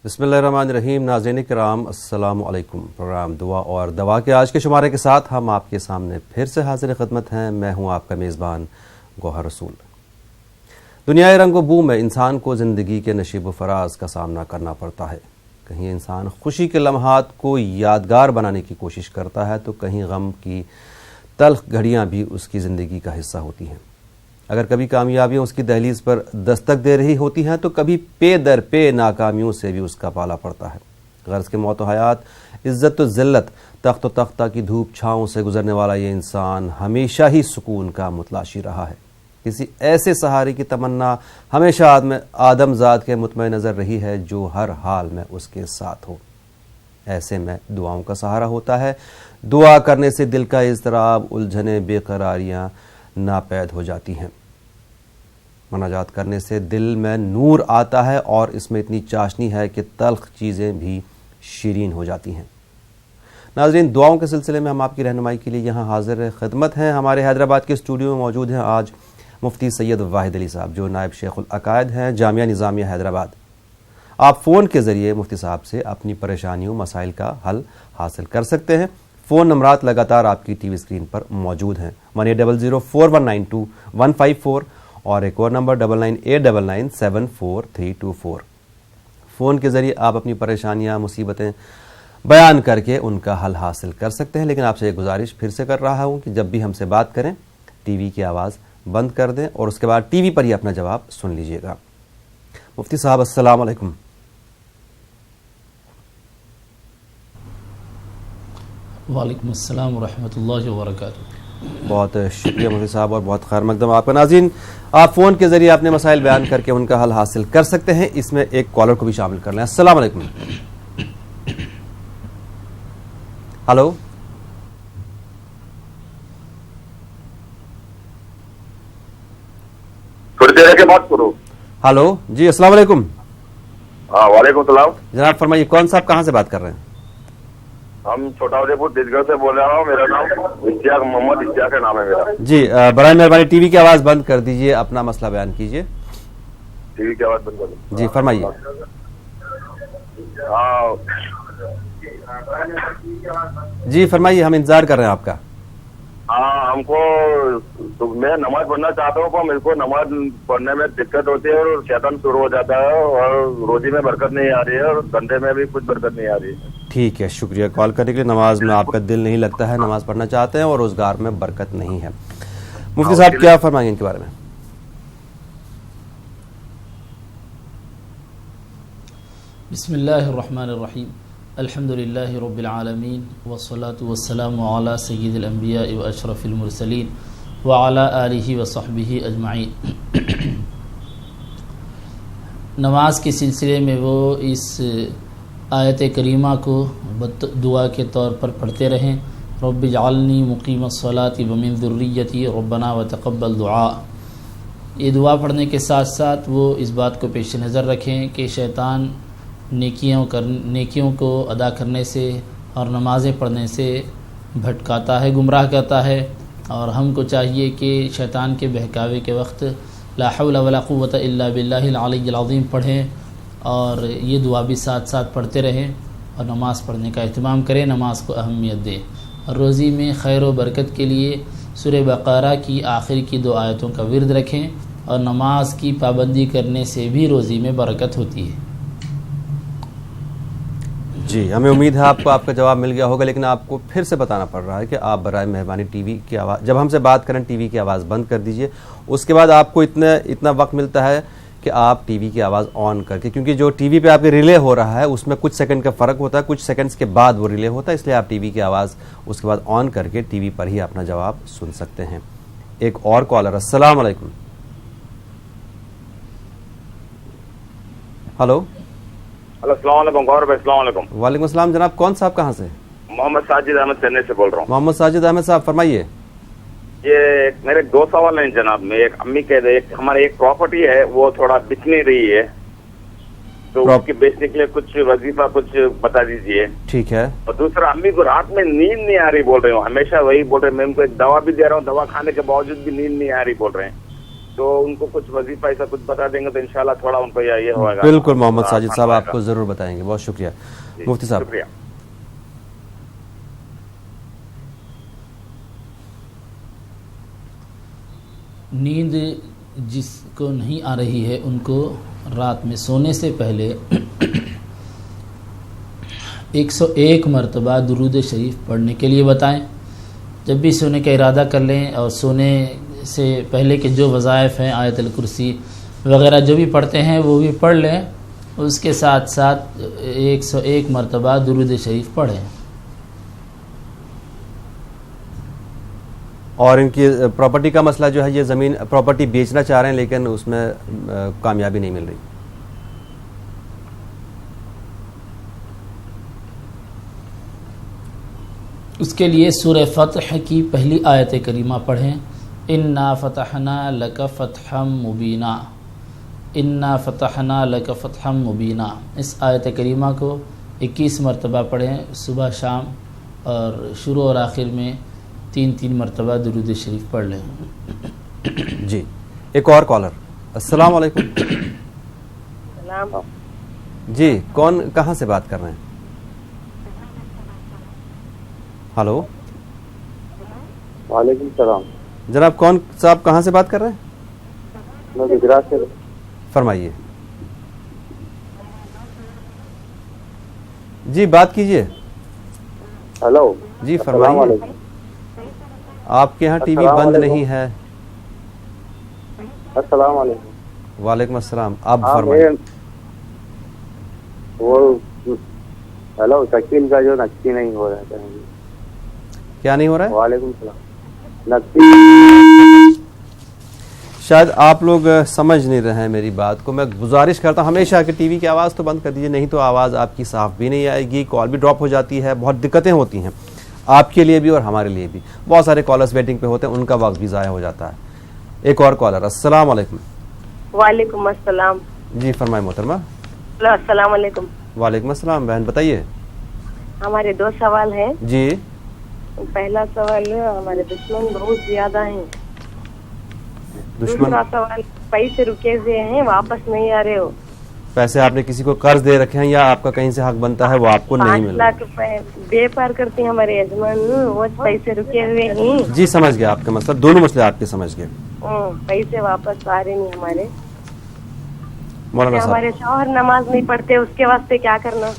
بسم اللہ الرحمن الرحیم. ناظرین کرام السلام علیکم. پروگرام دعا اور دوا کے آج کے شمارے کے ساتھ ہم آپ کے سامنے پھر سے حاضر خدمت ہیں. میں ہوں آپ کا میزبان گوہر رسول. دنیائے رنگ و بو میں انسان کو زندگی کے نشیب و فراز کا سامنا کرنا پڑتا ہے. کہیں انسان خوشی کے لمحات کو یادگار بنانے کی کوشش کرتا ہے تو کہیں غم کی تلخ گھڑیاں بھی اس کی زندگی کا حصہ ہوتی ہیں. اگر کبھی کامیابیاں اس کی دہلیز پر دستک دے رہی ہوتی ہیں تو کبھی پے در پے ناکامیوں سے بھی اس کا پالا پڑتا ہے. غرض کے موت و حیات، عزت و ذلت، تخت و تختہ کی دھوپ چھاؤں سے گزرنے والا یہ انسان ہمیشہ ہی سکون کا متلاشی رہا ہے. کسی ایسے سہارے کی تمنا ہمیشہ آدم ذات کے مطمئن نظر رہی ہے جو ہر حال میں اس کے ساتھ ہو. ایسے میں دعاؤں کا سہارا ہوتا ہے. دعا کرنے سے دل کا اضطراب، الجھنیں، بے قراریاں ناپید ہو جاتی ہیں. مناجات کرنے سے دل میں نور آتا ہے اور اس میں اتنی چاشنی ہے کہ تلخ چیزیں بھی شیرین ہو جاتی ہیں. ناظرین، دعاؤں کے سلسلے میں ہم آپ کی رہنمائی کے لیے یہاں حاضر خدمت ہیں. ہمارے حیدرآباد کے اسٹوڈیو میں موجود ہیں آج مفتی سید واحد علی صاحب، جو نائب شیخ العقائد ہیں جامعہ نظامیہ حیدرآباد. آپ فون کے ذریعے مفتی صاحب سے اپنی پریشانیوں، مسائل کا حل حاصل کر سکتے ہیں. فون نمبرات لگاتار آپ کی ٹی وی اسکرین پر موجود ہیں. 180041922154 اور ایک اور نمبر 9989974324. فون کے ذریعے آپ اپنی پریشانیاں، مصیبتیں بیان کر کے ان کا حل حاصل کر سکتے ہیں. لیکن آپ سے ایک گزارش پھر سے کر رہا ہوں کہ جب بھی ہم سے بات کریں ٹی وی کی آواز بند کر دیں اور اس کے بعد ٹی وی پر ہی اپنا جواب سن لیجئے گا. مفتی صاحب السلام علیکم. وعلیکم السلام ورحمۃ اللہ وبرکاتہ. بہت شکریہ مفتی صاحب اور بہت خیر مقدم آپ کا. ناظرین، آپ فون کے ذریعے اپنے مسائل بیان کر کے ان کا حل حاصل کر سکتے ہیں. اس میں ایک کالر کو بھی شامل کر لیں. السلام علیکم. ہلو، تھوڑی دیر کے بات کرو. ہلو جی، السلام علیکم. وعلیکم السلام. جناب فرمائیے، کون صاحب کہاں سے بات کر رہے ہیں؟ ہم چھوٹا ادے پور دیدگڑھ سے بول رہا ہوں. میرا نام اشتیاق، محمد اشتیاق کا نام ہے میرا. جی، برائے مہربانی ٹی وی کی آواز بند کر دیجئے، اپنا مسئلہ بیان کیجئے. ٹی وی کی آواز بند کر دو. جی فرمائیے. جی فرمائیے، ہم انتظار کر رہے ہیں آپ کا. ہم کو میں نماز پڑھنا چاہتا ہوں پر میرے کو نماز پڑھنے میں دقت ہوتی ہے اور شیطان شروع ہو جاتا ہے اور روزی میں برکت نہیں آ رہی ہے اور دھندے میں بھی کچھ برکت نہیں آ رہی ہے. ٹھیک ہے، شکریہ کال کرنے کے لیے. نماز میں آپ کا دل نہیں لگتا ہے، نماز پڑھنا چاہتے ہیں اور روزگار میں برکت نہیں ہے. مفتی صاحب کیا فرمائیں گے ان کے بارے میں؟ بسم اللہ الرحمن الرحیم. الحمد للہ رب العالمین والصلاة والسلام علی سید الانبیاء و اشرف المرسلین وعلی آلہ وصحبہ اجمعین. نماز کے سلسلے میں وہ اس آیت کریمہ کو دعا کے طور پر پڑھتے رہیں. رب اجعلنی مقیم الصلاۃ ومن ذریتی ربنا وتقبل دعاء. یہ دعا پڑھنے کے ساتھ ساتھ وہ اس بات کو پیش نظر رکھیں کہ شیطان نیکیوں کو ادا کرنے سے اور نمازیں پڑھنے سے بھٹکاتا ہے، گمراہ کرتا ہے. اور ہم کو چاہیے کہ شیطان کے بہکاوے کے وقت لا حول ولا قوة الا باللہ العلی العظیم پڑھیں اور یہ دعا بھی ساتھ ساتھ پڑھتے رہیں اور نماز پڑھنے کا اہتمام کریں، نماز کو اہمیت دیں. اور روزی میں خیر و برکت کے لیے سورہ بقرہ کی آخر کی 2 آیتوں کا ورد رکھیں اور نماز کی پابندی کرنے سے بھی روزی میں برکت ہوتی ہے. جی، ہمیں امید ہے آپ کو آپ کا جواب مل گیا ہوگا. لیکن آپ کو پھر سے بتانا پڑ رہا ہے کہ آپ برائے مہربانی ٹی وی کی آواز، جب ہم سے بات کریں ٹی وی کی آواز بند کر دیجئے. اس کے بعد آپ کو اتنا وقت ملتا ہے کہ آپ ٹی وی کی آواز آن کر کے، کیونکہ جو ٹی وی پہ آپ کے ریلے ہو رہا ہے اس میں کچھ سیکنڈ کا فرق ہوتا ہے، کچھ سیکنڈز کے بعد وہ ریلے ہوتا ہے، اس لیے آپ ٹی وی کی آواز اس کے بعد آن کر کے ٹی وی پر ہی اپنا جواب سن سکتے ہیں. ایک اور کالر. السلام علیکم. ہلو. السلام علیکم غور بھائی. السلام علیکم. وعلیکم السلام. جناب کون صاحب کہاں سے؟ محمد ساجد احمد چنئی سے بول رہا ہوں. محمد ساجد احمد صاحب فرمائیے. یہ میرے 2 سوال ہیں جناب. میں ایک امی کہہ دے، ہماری ایک پراپرٹی ہے وہ تھوڑا بک نہیں رہی ہے تو اس کی بیچنے کے لیے کچھ وظیفہ کچھ بتا دیجیے. ٹھیک ہے. اور دوسرا، امی کو رات میں نیند نہیں آ رہی بول رہے ہوں، ہمیشہ وہی بول رہے ہیں. میں ان کو ایک دوا بھی دے رہا ہوں، دوا کھانے کے باوجود بھی نیند نہیں آ رہی بول رہے ہیں. تو تو ان کو کچھ وظیفہ ایسا کچھ بتا دیں گے تو انشاءاللہ تھوڑا ان کو یہ ہوگا. بالکل محمد ساجد صاحب آپ کو ضرور بتائیں گے. بہت شکریہ مفتی صاحب. شکریہ. نیند جس کو نہیں آ رہی ہے ان کو رات میں سونے سے پہلے 101 مرتبہ درود شریف پڑھنے کے لیے بتائیں. جب بھی سونے کا ارادہ کر لیں اور سونے سے پہلے کے جو وظائف ہیں آیت الکرسی وغیرہ جو بھی پڑھتے ہیں وہ بھی پڑھ لیں. اس کے ساتھ ساتھ 101 مرتبہ درود شریف پڑھیں. اور ان کی پراپرٹی کا مسئلہ جو ہے یہ زمین پراپرٹی بیچنا چاہ رہے ہیں لیکن اس میں کامیابی نہیں مل رہی. اس کے لیے سورہ فتح کی پہلی آیت کریمہ پڑھیں. انا فتحنا لک فتحا مبینا، انا فتحنا لک فتحا مبینا. اس آیت کریمہ کو 21 مرتبہ پڑھیں صبح شام، اور شروع اور آخر میں 3 مرتبہ درود شریف پڑھ لیں. جی ایک اور کالر. السلام علیکم. السلام. جی کون کہاں سے بات کر رہے ہیں؟ ہلو. وعلیکم السلام. جناب کون صاحب کہاں سے بات کر رہے ہیں؟ میں گجرات سے. فرمائیے. جی بات کیجئے. ہلو جی فرمائیے. آپ کے ہاں ٹی وی بند نہیں ہے. السلام علیکم. وعلیکم السلام. آپ فرمائیے. وہ ہلو شکیل کا جو نقشی نہیں ہو رہا ہے. کیا نہیں ہو رہا ہے؟ وعلیکم السلام. نقشی شاید آپ لوگ سمجھ نہیں رہے ہیں میری بات کو. میں گزارش کرتا ہوں ہمیشہ کہ ٹی وی کی آواز تو بند کر دیجیے، نہیں تو آواز آپ کی صاف بھی نہیں آئے گی، کال بھی ڈراپ ہو جاتی ہے، بہت دقتیں ہوتی ہیں آپ کے لیے بھی اور ہمارے لیے بھی. بہت سارے کالرز ویٹنگ پہ ہوتے ہیں، ان کا وقت بھی ضائع ہو جاتا ہے. ایک اور کالر. السلام علیکم. وعلیکم السلام. جی فرمائیں محترمہ. السلام علیکم. وعلیکم السلام. بہن بتائیے. ہمارے 2 سوال ہیں. جی. پہلا سوال، ہمارے دشمن بہت زیادہ ہیں. دشمن. دوسرا سوال، پیسے رکے ہوئے ہیں واپس نہیں آ رہے ہو. پیسے آپ نے کسی کو قرض دے رکھے ہیں یا آپ کا کہیں سے حق بنتا ہے وہ آپ کو نہیں 5 مل رہا؟ لاکھ روپے بے پار کرتے ہیں ہمارے یجمان، وہ پیسے رکے ہوئے ہیں. جی سمجھ گیا آپ کا مسئلہ. دونوں مسئلے آپ کے سمجھ گئے. پیسے واپس آ رہے نہیں ہمارے. مولانا صاحب ہمارے شوہر نماز نہیں پڑھتے، اس کے واسطے کیا کرنا؟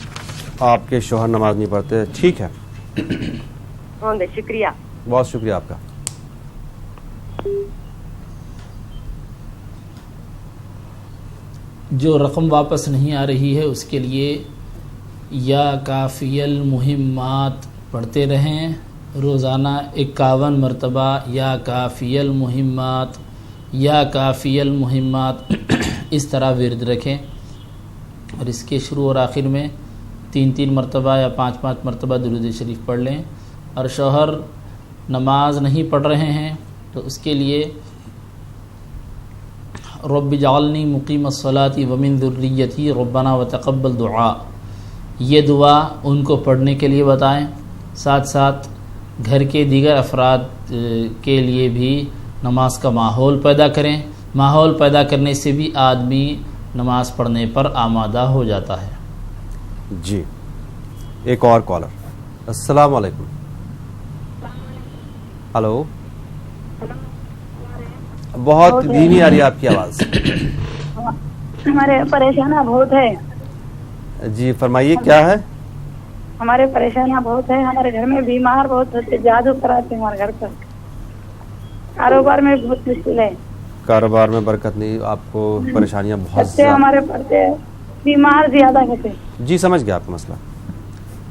آپ کے شوہر نماز نہیں پڑھتے. ٹھیک ہے. شکریہ. بہت شکریہ آپ کا. جو رقم واپس نہیں آ رہی ہے اس کے لیے یا کافی المہمات پڑھتے رہیں روزانہ 51 مرتبہ. یا کافی المہمات، یا کافی المہمات اس طرح ورد رکھیں، اور اس کے شروع اور آخر میں 3 مرتبہ یا 5 مرتبہ درود شریف پڑھ لیں. اور شوہر نماز نہیں پڑھ رہے ہیں تو اس کے لیے رب اجعلنی مقیم الصلاۃ ومن ذریتی ربنا وتقبل دعا، یہ دعا ان کو پڑھنے کے لیے بتائیں. ساتھ ساتھ گھر کے دیگر افراد کے لیے بھی نماز کا ماحول پیدا کریں. ماحول پیدا کرنے سے بھی آدمی نماز پڑھنے پر آمادہ ہو جاتا ہے. جی ایک اور کالر. السلام علیکم. ہلو. بہت دھیمی آ رہی ہے آپ کی آواز. ہمارے پریشانیاں بہت ہے. جی فرمائیے کیا ہے؟ ہمارے پریشانیاں بہت ہے. ہمارے گھر میں بیمار بہت ہوتے، جادو کراتے ہمارے گھر پر. کاروبار میں بہت مشکل ہے. کاروبار میں برکت نہیں، آپ کو پریشانیاں بہت بچے ہمارے پڑھتے ہیں، بیمار زیادہ ہوتے. جی سمجھ گیا آپ کا مسئلہ.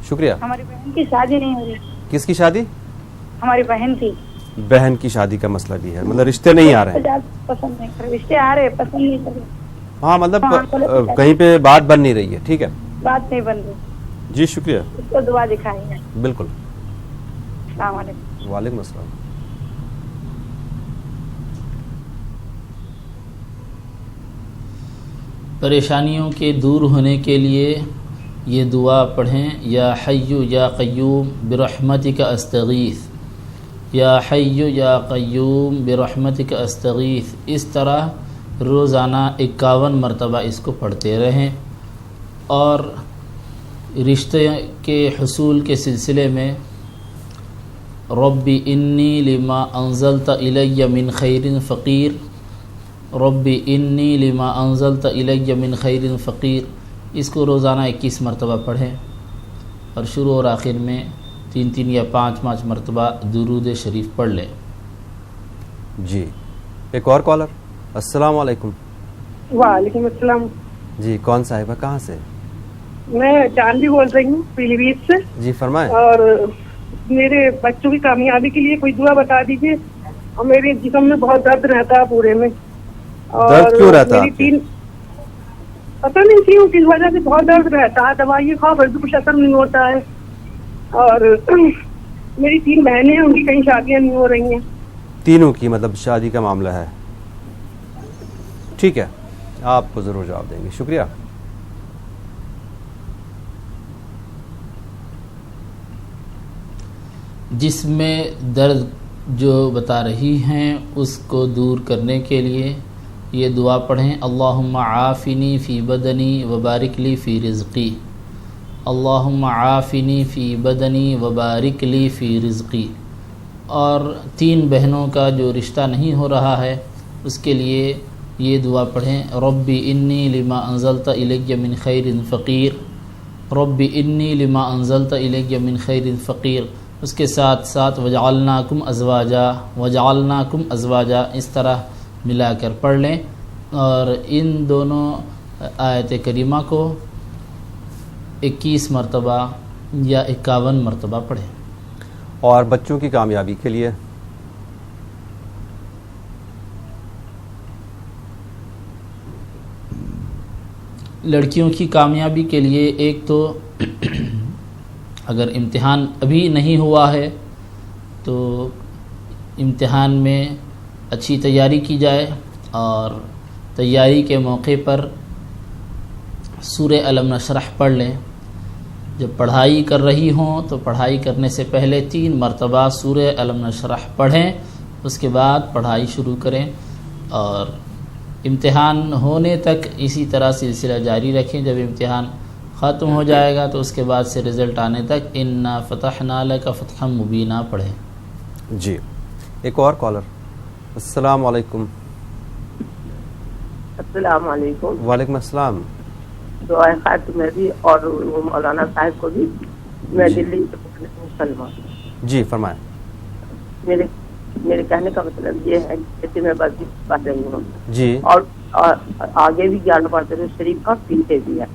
شکریہ. ہماری بہن کی شادی نہیں ہو رہی. کس کی شادی؟ ہماری بہن کی. بہن کی شادی کا مسئلہ بھی ہے، مطلب رشتے نہیں آ رہے ہیں. پسند نہیں کر رہے، رشتے آ رہے پسند نہیں کر رہے. ہاں مطلب کہیں پہ بات بن نہیں رہی ہے. ٹھیک ہے. بات نہیں بن رہی. جی شکریہ. اس کو دعا دکھائیں گے. بالکل. السلام علیکم. وعلیکم السلام. پریشانیوں کے دور ہونے کے لیے یہ دعا پڑھیں. یا حی یا قیوم برحمتک استغیث، یا حی یا قیوم برحمتک استغیث، اس طرح روزانہ 51 مرتبہ اس کو پڑھتے رہیں۔ اور رشتے کے حصول کے سلسلے میں رب انی لما انزلت الی من خیر فقیر، رب انی لما انزلت الی من خیر فقیر، اس کو روزانہ 21 مرتبہ پڑھیں، اور شروع اور آخر میں 3 یا 5 مرتبہ درود شریف پڑھ لیں۔ جی ایک اور کالر۔ السلام علیکم۔ وعلیکم السلام۔ جی کون صاحبہ، کہاں سے؟ میں چاندی بول رہی ہوں پیلی بھیت سے۔ جی فرمائیں۔ اور میرے بچوں کی کامیابی کے لیے کوئی دعا بتا دیجیے، اور میرے جسم میں بہت درد رہتا ہے پورے میں۔ درد کیوں رہتا ہے؟ پتہ نہیں کیوں، کس وجہ سے بہت درد رہتا ہے، دوائی کھاؤ پھر بھی کچھ اثر نہیں ہوتا ہے۔ اور میری 3 بہنیں ہیں، ان کی کہیں شادیاں نہیں ہو رہی ہیں۔ تینوں کی مطلب شادی کا معاملہ ہے؟ ٹھیک ہے، آپ کو ضرور جواب دیں گے، شکریہ۔ جس میں درد جو بتا رہی ہیں اس کو دور کرنے کے لیے یہ دعا پڑھیں، اللہم عافنی فی بدنی وبارک لی فی رزقی، اللہم عافنی فی بدنی وبارک لی فی رزقی۔ اور 3 بہنوں کا جو رشتہ نہیں ہو رہا ہے اس کے لیے یہ دعا پڑھیں، رب انی لما انزلت الی من خیر فقیر، رب انی لما انزلت الی من خیر فقیر۔ اس کے ساتھ ساتھ وجعلناکم ازواجا، وجعلناکم ازواجا، اس طرح ملا کر پڑھ لیں، اور ان دونوں آیت کریمہ کو 21 مرتبہ یا 51 مرتبہ پڑھیں۔ اور بچوں کی کامیابی کے لیے؟ لڑکیوں کی کامیابی کے لیے ایک تو اگر امتحان ابھی نہیں ہوا ہے تو امتحان میں اچھی تیاری کی جائے، اور تیاری کے موقع پر سورہ الم نشرح پڑھ لیں۔ جب پڑھائی کر رہی ہوں تو پڑھائی کرنے سے پہلے 3 مرتبہ سورہ الم نشرح پڑھیں، اس کے بعد پڑھائی شروع کریں، اور امتحان ہونے تک اسی طرح سلسلہ جاری رکھیں۔ جب امتحان ختم ہو جائے گا تو اس کے بعد سے رزلٹ آنے تک انا فتحنا لک فتحا مبینا پڑھیں۔ جی ایک اور کالر۔ السلام علیکم۔ السلام علیکم۔ وعلیکم السلام۔ دعائے خیر تمہیں بھی اور مولانا صاحب کو بھی۔ میں دلی سے مسلمان۔ جی فرمائیں۔ میرے کہنے کا مطلب یہ ہے کہ میں بس پڑھ رہی ہوں جی، اور آگے بھی 11 مرتبہ شریف کا پیچھے بھی ہے۔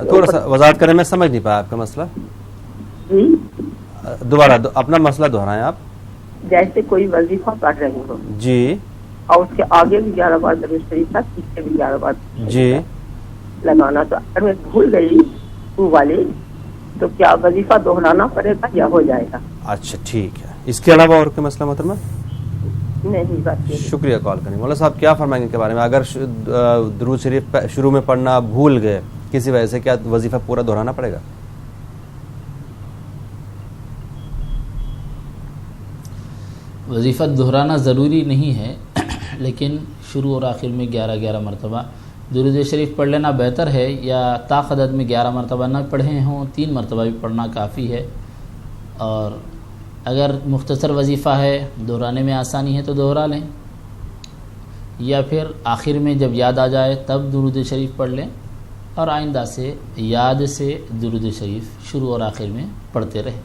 تھوڑا سا وضاحت کریں، میں سمجھ نہیں پایا آپ کا مسئلہ۔ جی دوبارہ اپنا مسئلہ دہرائیں آپ۔ جیسے کوئی وظیفہ پڑھ رہی ہوں جی، اور اس کے آگے بھی 11 مرتبہ شریف کا، پیچھے بھی 11 مرتبہ جی لگانا، تو اگر میں بھول گئی وہ والی تو کیا وظیفہ دہرانا پڑے گا یا ہو جائے گا؟ اچھا ٹھیک ہے، اس کے علاوہ اور کوئی مسئلہ محترمہ؟ نہیں بات یہ۔ شکریہ کال کرنے۔ مولانا صاحب کیا فرمائیں گے ان کے بارے میں؟ اگر درود شریف شروع میں پڑھنا بھول گئے کسی وجہ سے، کیا وظیفہ پورا دہرانا پڑے گا؟ وظیفہ دہرانا ضروری نہیں ہے، لیکن شروع اور آخر میں 11 مرتبہ درود شریف پڑھ لینا بہتر ہے، یا تاخدت میں 11 مرتبہ نہ پڑھے ہوں 3 مرتبہ بھی پڑھنا کافی ہے۔ اور اگر مختصر وظیفہ ہے، دہرانے میں آسانی ہے تو دہرا لیں، یا پھر آخر میں جب یاد آ جائے تب درود شریف پڑھ لیں، اور آئندہ سے یاد سے درود شریف شروع اور آخر میں پڑھتے رہیں۔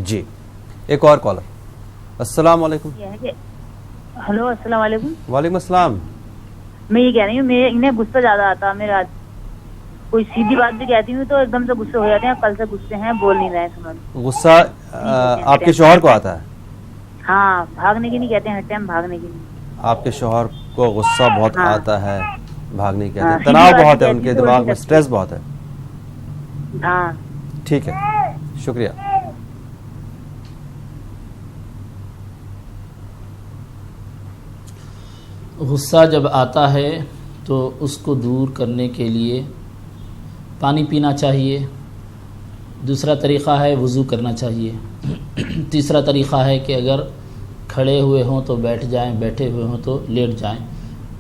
جی ایک اور کالر۔ السلام علیکم۔ ہلو السلام علیکم۔ وعلیکم السلام۔ میں یہ کہہ رہی ہوں، انہیں غصہ زیادہ آتا ہے میرا، کوئی سیدھی بات بھی کہتی ہوں تو ایک دم سے غصے ہو جاتے ہیں، کل سے غصے ہیں، بول نہیں رہے ہیں۔ غصہ آپ کے شوہر کو آتا ہے؟ ہاں، بھاگنے کی نہیں کہتے ہیں، ہر ٹائم بھاگنے کی نہیں۔ آپ کے شوہر کو غصہ بہت ہاں۔ آتا ہے، بھاگنے کی کہتے ہاں، ہیں، تناؤ سیدھی بہت ہے، بات ان کے کہتی دماغ تو میں نہیں سٹریس بہت ہے۔ ہاں ٹھیک ہے، شکریہ۔ غصہ جب آتا ہے تو اس کو دور کرنے کے لیے پانی پینا چاہیے، دوسرا طریقہ ہے وضو کرنا چاہیے، تیسرا طریقہ ہے کہ اگر کھڑے ہوئے ہوں تو بیٹھ جائیں، بیٹھے ہوئے ہوں تو لیٹ جائیں۔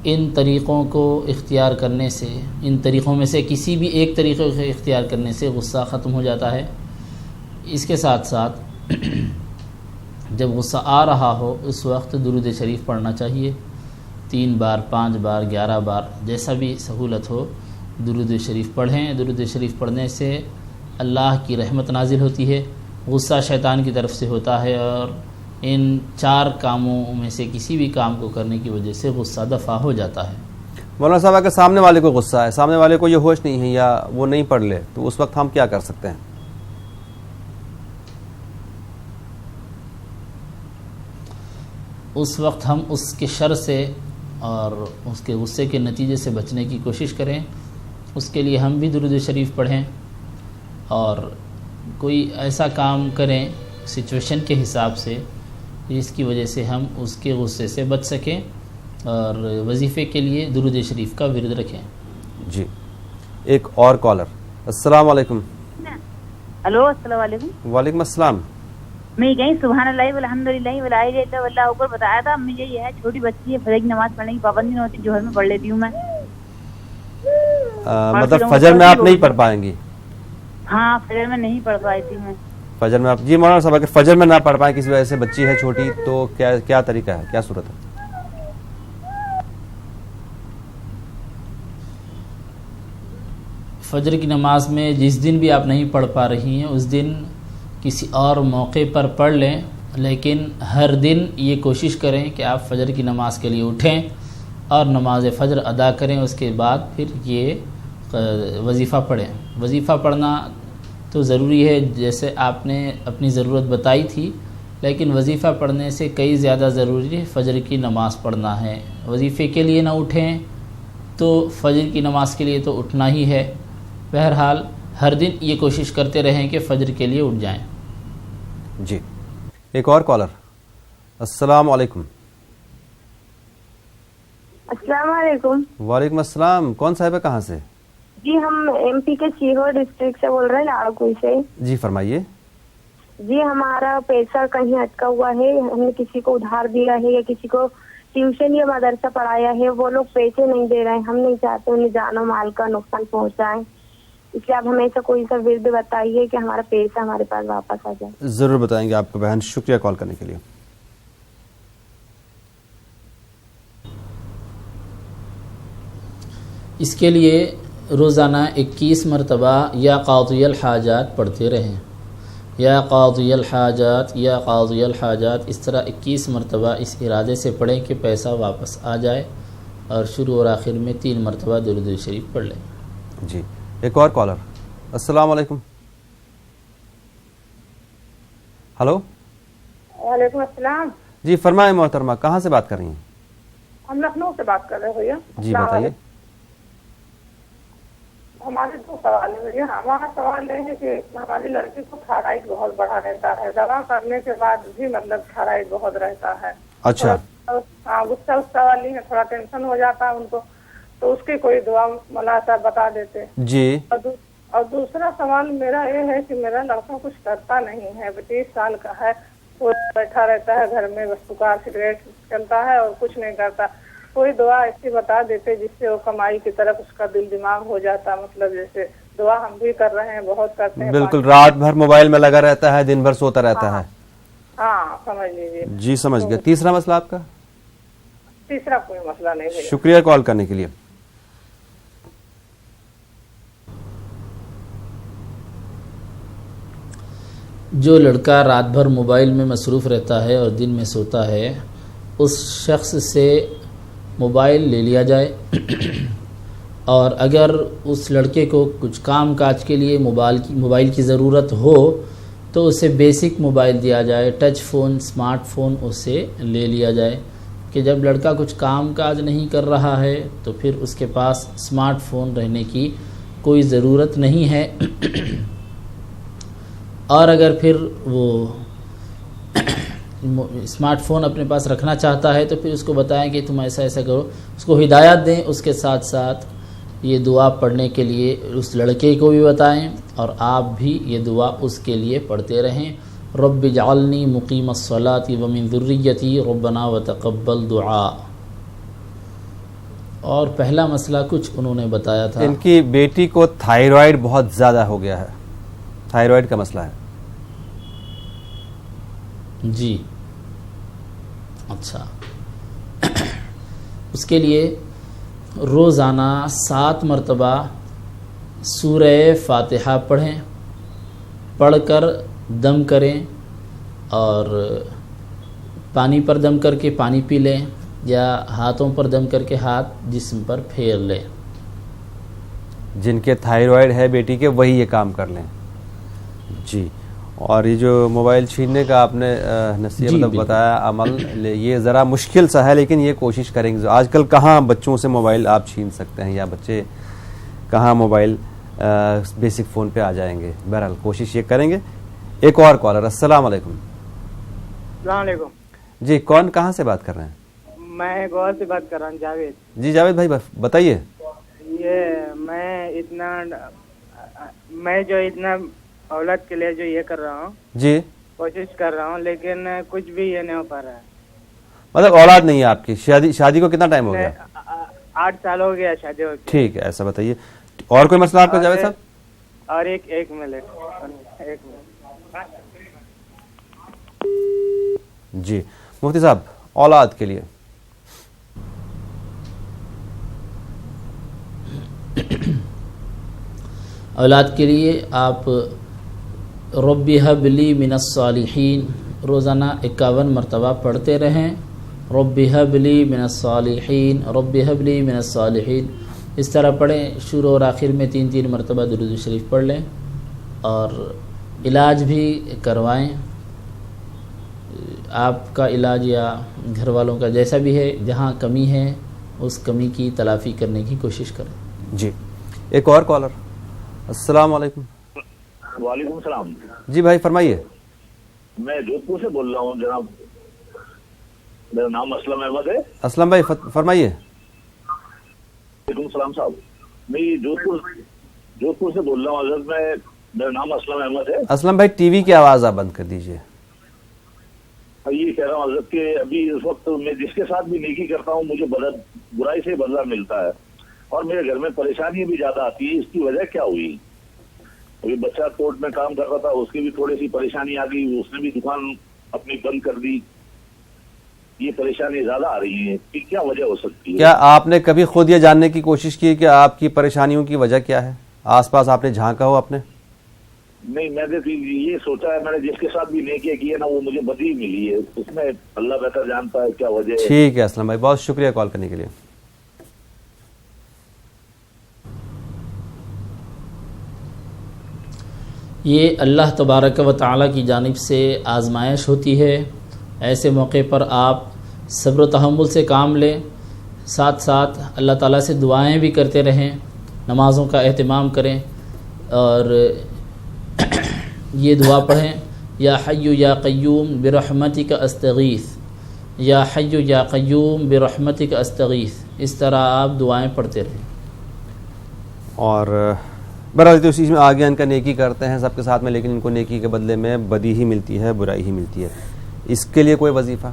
ان طریقوں کو اختیار کرنے سے، ان طریقوں میں سے کسی بھی ایک طریقے کو اختیار کرنے سے غصہ ختم ہو جاتا ہے۔ اس کے ساتھ ساتھ جب غصہ آ رہا ہو اس وقت درود شریف پڑھنا چاہیے، 3 بار، 5 بار، 11 بار، جیسا بھی سہولت ہو درود شریف پڑھیں۔ درود شریف پڑھنے سے اللہ کی رحمت نازل ہوتی ہے، غصہ شیطان کی طرف سے ہوتا ہے، اور ان 4 کاموں میں سے کسی بھی کام کو کرنے کی وجہ سے غصہ دفع ہو جاتا ہے۔ مولانا صاحب اگر سامنے والے کو غصہ ہے، سامنے والے کو یہ ہوش نہیں ہے یا وہ نہیں پڑھ لے، تو اس وقت ہم کیا کر سکتے ہیں؟ اس وقت ہم اس کے شر سے اور اس کے غصے کے نتیجے سے بچنے کی کوشش کریں۔ اس کے لیے ہم بھی درود شریف پڑھیں اور کوئی ایسا کام کریں سچویشن کے حساب سے جس کی وجہ سے ہم اس کے غصے سے بچ سکیں، اور وظیفے کے لیے درود شریف کا ورد رکھیں۔ جی، ایک اور کالر۔ السلام علیکم۔ ہلو، السلام علیکم۔ وعلیکم السلام۔ میں کہیں سبحان اللہ والحمدللہ ولا الہ الا اللہ اوپر بتایا تھا، مجھے یہ ہے چھوٹی بچی ہے، فجر کی نماز پڑھنے کی پابندی نہیں ہوتی، جوہر میں پڑھ لیتی ہوں میں۔ مطلب فجر میں آپ نہیں پڑھ پائیں گی؟ ہاں، فجر میں نہیں پڑھ پائی تھی میں۔ فجر میں آپ، جی مولانا صاحب اگر فجر میں نہ پڑھ پائیں کسی وجہ سے، بچی ہے چھوٹی، تو کیا طریقہ ہے، کیا صورت ہے؟ فجر کی نماز میں جس دن بھی آپ نہیں پڑھ پا رہی ہیں اس دن کسی اور موقع پر پڑھ لیں، لیکن ہر دن یہ کوشش کریں کہ آپ فجر کی نماز کے لیے اٹھیں اور نماز فجر ادا کریں، اس کے بعد پھر یہ وظیفہ پڑھیں۔ وظیفہ پڑھنا تو ضروری ہے جیسے آپ نے اپنی ضرورت بتائی تھی، لیکن وظیفہ پڑھنے سے کئی زیادہ ضروری ہے فجر کی نماز پڑھنا ہے۔ وظیفے کے لیے نہ اٹھیں تو فجر کی نماز کے لیے تو اٹھنا ہی ہے۔ بہرحال ہر دن یہ کوشش کرتے رہیں کہ فجر کے لیے اٹھ جائیں۔ جی، ایک اور کالر۔ السلام علیکم۔ السلام علیکم۔ وعلیکم السلام۔ کون صاحب ہے، کہاں سے؟ جی، ہم ایم پی کے سیہور ڈسٹرکٹ سے بول رہے ہیں، لاڑکوئی سے۔ جی فرمائیے۔ جی، ہمارا پیسہ کہیں اٹکا ہوا ہے، ہم نے کسی کو ادھار دیا ہے یا کسی کو ٹیوشن یا مدرسہ پڑھایا ہے، وہ لوگ پیسے نہیں دے رہے ہیں، ہم نہیں چاہتے انہیں جان و مال کا نقصان پہنچائیں، اس لیے آپ ہمیں ایسا کوئی سا ورد بتائیے کہ ہمارا پیسہ ہمارے پاس واپس آ جائے۔ ضرور بتائیں گے آپ کو بہن، شکریہ کال کرنے کے لیے۔ اس کے لیے روزانہ 21 مرتبہ یا قاضی الحاجات پڑھتے رہیں، یا قاضی الحاجات، یا قاضی الحاجات، اس طرح 21 مرتبہ اس ارادے سے پڑھیں کہ پیسہ واپس آ جائے، اور شروع اور آخر میں 3 مرتبہ درود شریف پڑھ لیں۔ جی، ایک اور کالر۔ السلام علیکم۔ ہلو۔ وعلیکم السلام۔ جی فرمائیں محترمہ، کہاں سے بات کر رہی ہیں؟ ہم لکھنؤ سے بات کر رہے ہیں بھیا۔ جی بتائیے۔ ہمارے 2 سوال ہیں بھیا۔ ہمارا سوال یہ ہے کہ ہماری لڑکی کو تھائرائڈ بہت بڑا رہتا ہے، دوا کرنے کے بعد بھی مطلب تھائرائڈ بہت رہتا ہے۔ اچھا۔ ہاں، غصہ والی ہے، تھوڑا ٹینشن ہو جاتا ہے ان کو، تو اس کی کوئی دعا مولانا صاحب بتا دیتے۔ جی۔ اور دوسرا سوال میرا یہ ہے کہ میرا لڑکا کچھ کرتا نہیں ہے، 22 سال کا ہے، وہ بیٹھا رہتا ہے گھر میں، بس دکان سگریٹ چلتا ہے اور کچھ نہیں کرتا، کوئی دعا ایسی بتا دیتے جس سے وہ کمائی کی طرف اس کا دل دماغ ہو جاتا، مطلب جیسے دعا ہم بھی کر رہے ہیں، بہت کرتے ہیں، بالکل رات بھر موبائل میں لگا رہتا ہے، دن بھر سوتا رہتا ہے۔ ہاں سمجھ لیجیے۔ جی سمجھ گیا۔ تیسرا مسئلہ آپ کا؟ تیسرا کوئی مسئلہ نہیں ہے۔ شکریہ کال کرنے کے لیے۔ جو لڑکا رات بھر موبائل میں مصروف رہتا ہے اور دن میں سوتا ہے، اس شخص سے موبائل لے لیا جائے، اور اگر اس لڑکے کو کچھ کام کاج کے لیے موبائل کی ضرورت ہو تو اسے بیسک موبائل دیا جائے، ٹچ فون، اسمارٹ فون اسے لے لیا جائے، کہ جب لڑکا کچھ کام کاج نہیں کر رہا ہے تو پھر اس کے پاس اسمارٹ فون رہنے کی کوئی ضرورت نہیں ہے۔ اور اگر پھر وہ اسمارٹ فون اپنے پاس رکھنا چاہتا ہے تو پھر اس کو بتائیں کہ تم ایسا ایسا کرو، اس کو ہدایات دیں، اس کے ساتھ ساتھ یہ دعا پڑھنے کے لیے اس لڑکے کو بھی بتائیں، اور آپ بھی یہ دعا اس کے لیے پڑھتے رہیں، رب اجعلنی مقیم الصلاۃ ومن ذریتی ربنا وتقبل دعاء. اور پہلا مسئلہ کچھ انہوں نے بتایا تھا، ان کی بیٹی کو تھائرائیڈ بہت زیادہ ہو گیا ہے، تھائرائیڈ کا مسئلہ ہے. جی اچھا. اس کے لیے روزانہ 7 مرتبہ سورہ فاتحہ پڑھیں، پڑھ کر دم کریں اور پانی پر دم کر کے پانی پی لیں یا ہاتھوں پر دم کر کے ہاتھ جسم پر پھیر لیں. جن کے تھائرائیڈ ہے بیٹی کے وہی یہ کام کر لیں. جی. اور یہ جو موبائل چھیننے کا آپ نے نصیحت مطلب بتایا عمل، یہ ذرا مشکل سا ہے لیکن یہ کوشش کریں گے. آج کل کہاں بچوں سے موبائل آپ چھین سکتے ہیں یا بچے کہاں موبائل بیسک فون پہ آ جائیں گے. بہرحال کوشش یہ کریں گے. ایک اور کالر. السلام علیکم. السلام علیکم. جی کون کہاں سے بات کر رہے ہیں؟ میں گوہر سے بات کر رہا ہوں، جاوید. جی جاوید بھائی بتائیے. یہ میں جو اتنا اولاد کے لیے جو یہ کر رہا ہوں، جی کوشش کر رہا ہوں، لیکن کچھ بھی یہ نہیں ہو پا رہا ہے. مطلب اولاد نہیں ہے آپ کی؟ شادی کو کتنا ٹائم ہو گیا؟ 8 سال ہو گیا شادی ہو گئی. ٹھیک ہے، ایسا بتائیے. اور کوئی مسئلہ آپ کا جاوید صاحب؟ اور ایک منٹ. جی مفتی صاحب، اولاد کے لیے اولاد کے لیے آپ رب ہب لی من الصالحین روزانہ 51 مرتبہ پڑھتے رہیں. رب ہب لی من الصالحین، رب ہب لی من الصالحین، اس طرح پڑھیں. شروع اور آخر میں 3 مرتبہ درود شریف پڑھ لیں اور علاج بھی کروائیں. آپ کا علاج یا گھر والوں کا جیسا بھی ہے، جہاں کمی ہے اس کمی کی تلافی کرنے کی کوشش کریں. جی ایک اور کالر. السلام علیکم. وعلیکم السلام. جی بھائی فرمائیے. میں جودھ پور سے بول رہا ہوں جناب، میرا نام اسلم احمد ہے. اسلم بھائی فرمائیے. وعلیکم السلام صاحب. میں جودھ پور سے بول رہا ہوں حضرت. میرا نام اسلم احمد ہے. اسلم بھائی ٹی وی کی آواز آپ بند کر دیجئے. یہ کہہ رہا ہوں حضرت کہ ابھی اس وقت میں جس کے ساتھ بھی نیکی کرتا ہوں مجھے برائی سے بدلہ ملتا ہے اور میرے گھر میں پریشانی بھی زیادہ آتی ہے. اس کی وجہ کیا ہوئی؟ ابھی بچہ کورٹ میں کام کر رہا تھا، اس کی بھی تھوڑی سی پریشانی آ گئی، اس نے بھی دکان اپنی بند کر دی. یہ پریشانی زیادہ آ رہی ہے کہ کیا وجہ ہو سکتی ہے؟ کیا آپ نے کبھی خود یہ جاننے کی کوشش کی کہ آپ کی پریشانیوں کی وجہ کیا ہے؟ آس پاس آپ نے جھانکا ہو اپنے؟ نہیں، میں نے یہ سوچا ہے، میں نے جس کے ساتھ بھی نیکی کی ہے نا وہ مجھے بدی ملی ہے. اس میں اللہ بہتر جانتا ہے کیا وجہ ہے. ٹھیک ہے اسلم بھائی، بہت شکریہ کال کرنے کے لیے. یہ اللہ تبارک و تعالیٰ کی جانب سے آزمائش ہوتی ہے. ایسے موقع پر آپ صبر و تحمل سے کام لیں، ساتھ ساتھ اللہ تعالیٰ سے دعائیں بھی کرتے رہیں، نمازوں کا اہتمام کریں اور یہ دعا پڑھیں، یا حی یا قیوم برحمتک استغیث، یا حی یا قیوم برحمتک استغیث. اس طرح آپ دعائیں پڑھتے رہیں. اور بہرحال تو اسی میں آگے ان کا نیکی کرتے ہیں سب کے ساتھ میں، لیکن ان کو نیکی کے بدلے میں بدی ہی ملتی ہے، برائی ہی ملتی ہے. اس کے لیے کوئی وظیفہ؟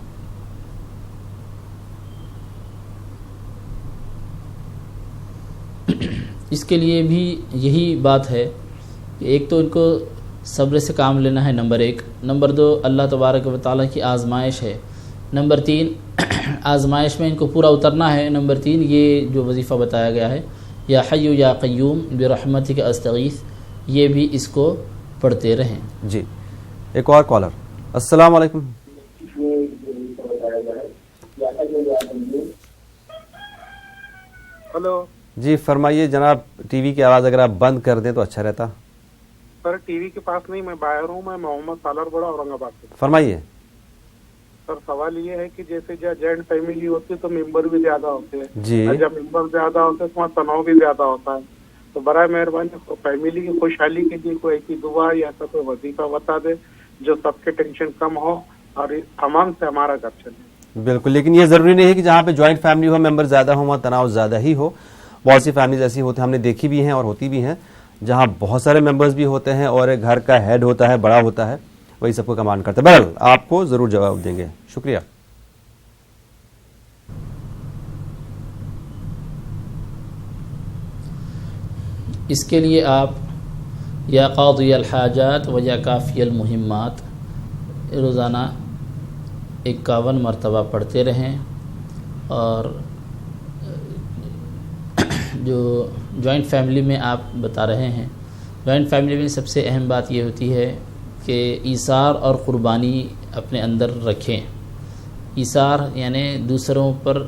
اس کے لیے بھی یہی بات ہے کہ ایک تو ان کو صبر سے کام لینا ہے، نمبر 1. نمبر 2 اللہ تبارک و تعالیٰ کی آزمائش ہے. نمبر 3 آزمائش میں ان کو پورا اترنا ہے. نمبر 3 یہ جو وظیفہ بتایا گیا ہے یا حی یا قیوم برحمتک استغیث، یہ بھی اس کو پڑھتے رہیں. جی ایک اور کالر. السلام علیکم. ہلو. جی فرمائیے جناب. ٹی وی کی آواز اگر آپ بند کر دیں تو اچھا رہتا. سر ٹی وی کے پاس نہیں، میں باہر ہوں. میں محمد سالار بڑا اورنگ آباد سے. فرمائیے. سر سوال یہ ہے کہ جیسے جوائنٹ فیملی ہوتی ہے تو ممبر بھی زیادہ ہوتے ہیں. جی. جب ممبر زیادہ ہوتے ہیں تو وہاں تناؤ بھی زیادہ ہوتا ہے. تو برائے مہربانی فیملی کی خوشحالی کے لیے کوئی ایسی دعا یا ایسا کوئی وظیفہ بتا دے جو سب کے ٹینشن کم ہو اور امام سے ہمارا گھر چلے. بالکل، لیکن یہ ضروری نہیں ہے کہ جہاں پہ جوائنٹ فیملی ہو، ممبر زیادہ ہوں، وہاں تناؤ زیادہ ہی ہو. بہت سی فیملیز ایسی ہوتی ہیں، ہم نے دیکھی بھی ہیں اور ہوتی بھی ہیں، جہاں بہت سارے ممبرز بھی ہوتے ہیں اور ایک گھر کا ہیڈ ہوتا ہے، بڑا ہوتا ہے، وہی سب کو کمانڈ کرتا ہے. بہرحال آپ کو ضرور جواب دیں گے. شکریہ. اس کے لیے آپ یا قاضی الحاجات و یا کافی المہمات روزانہ 51 مرتبہ پڑھتے رہیں. اور جو جوائنٹ فیملی میں آپ بتا رہے ہیں، جوائنٹ فیملی میں سب سے اہم بات یہ ہوتی ہے کہ ایثار اور قربانی اپنے اندر رکھیں. ایثار یعنی دوسروں پر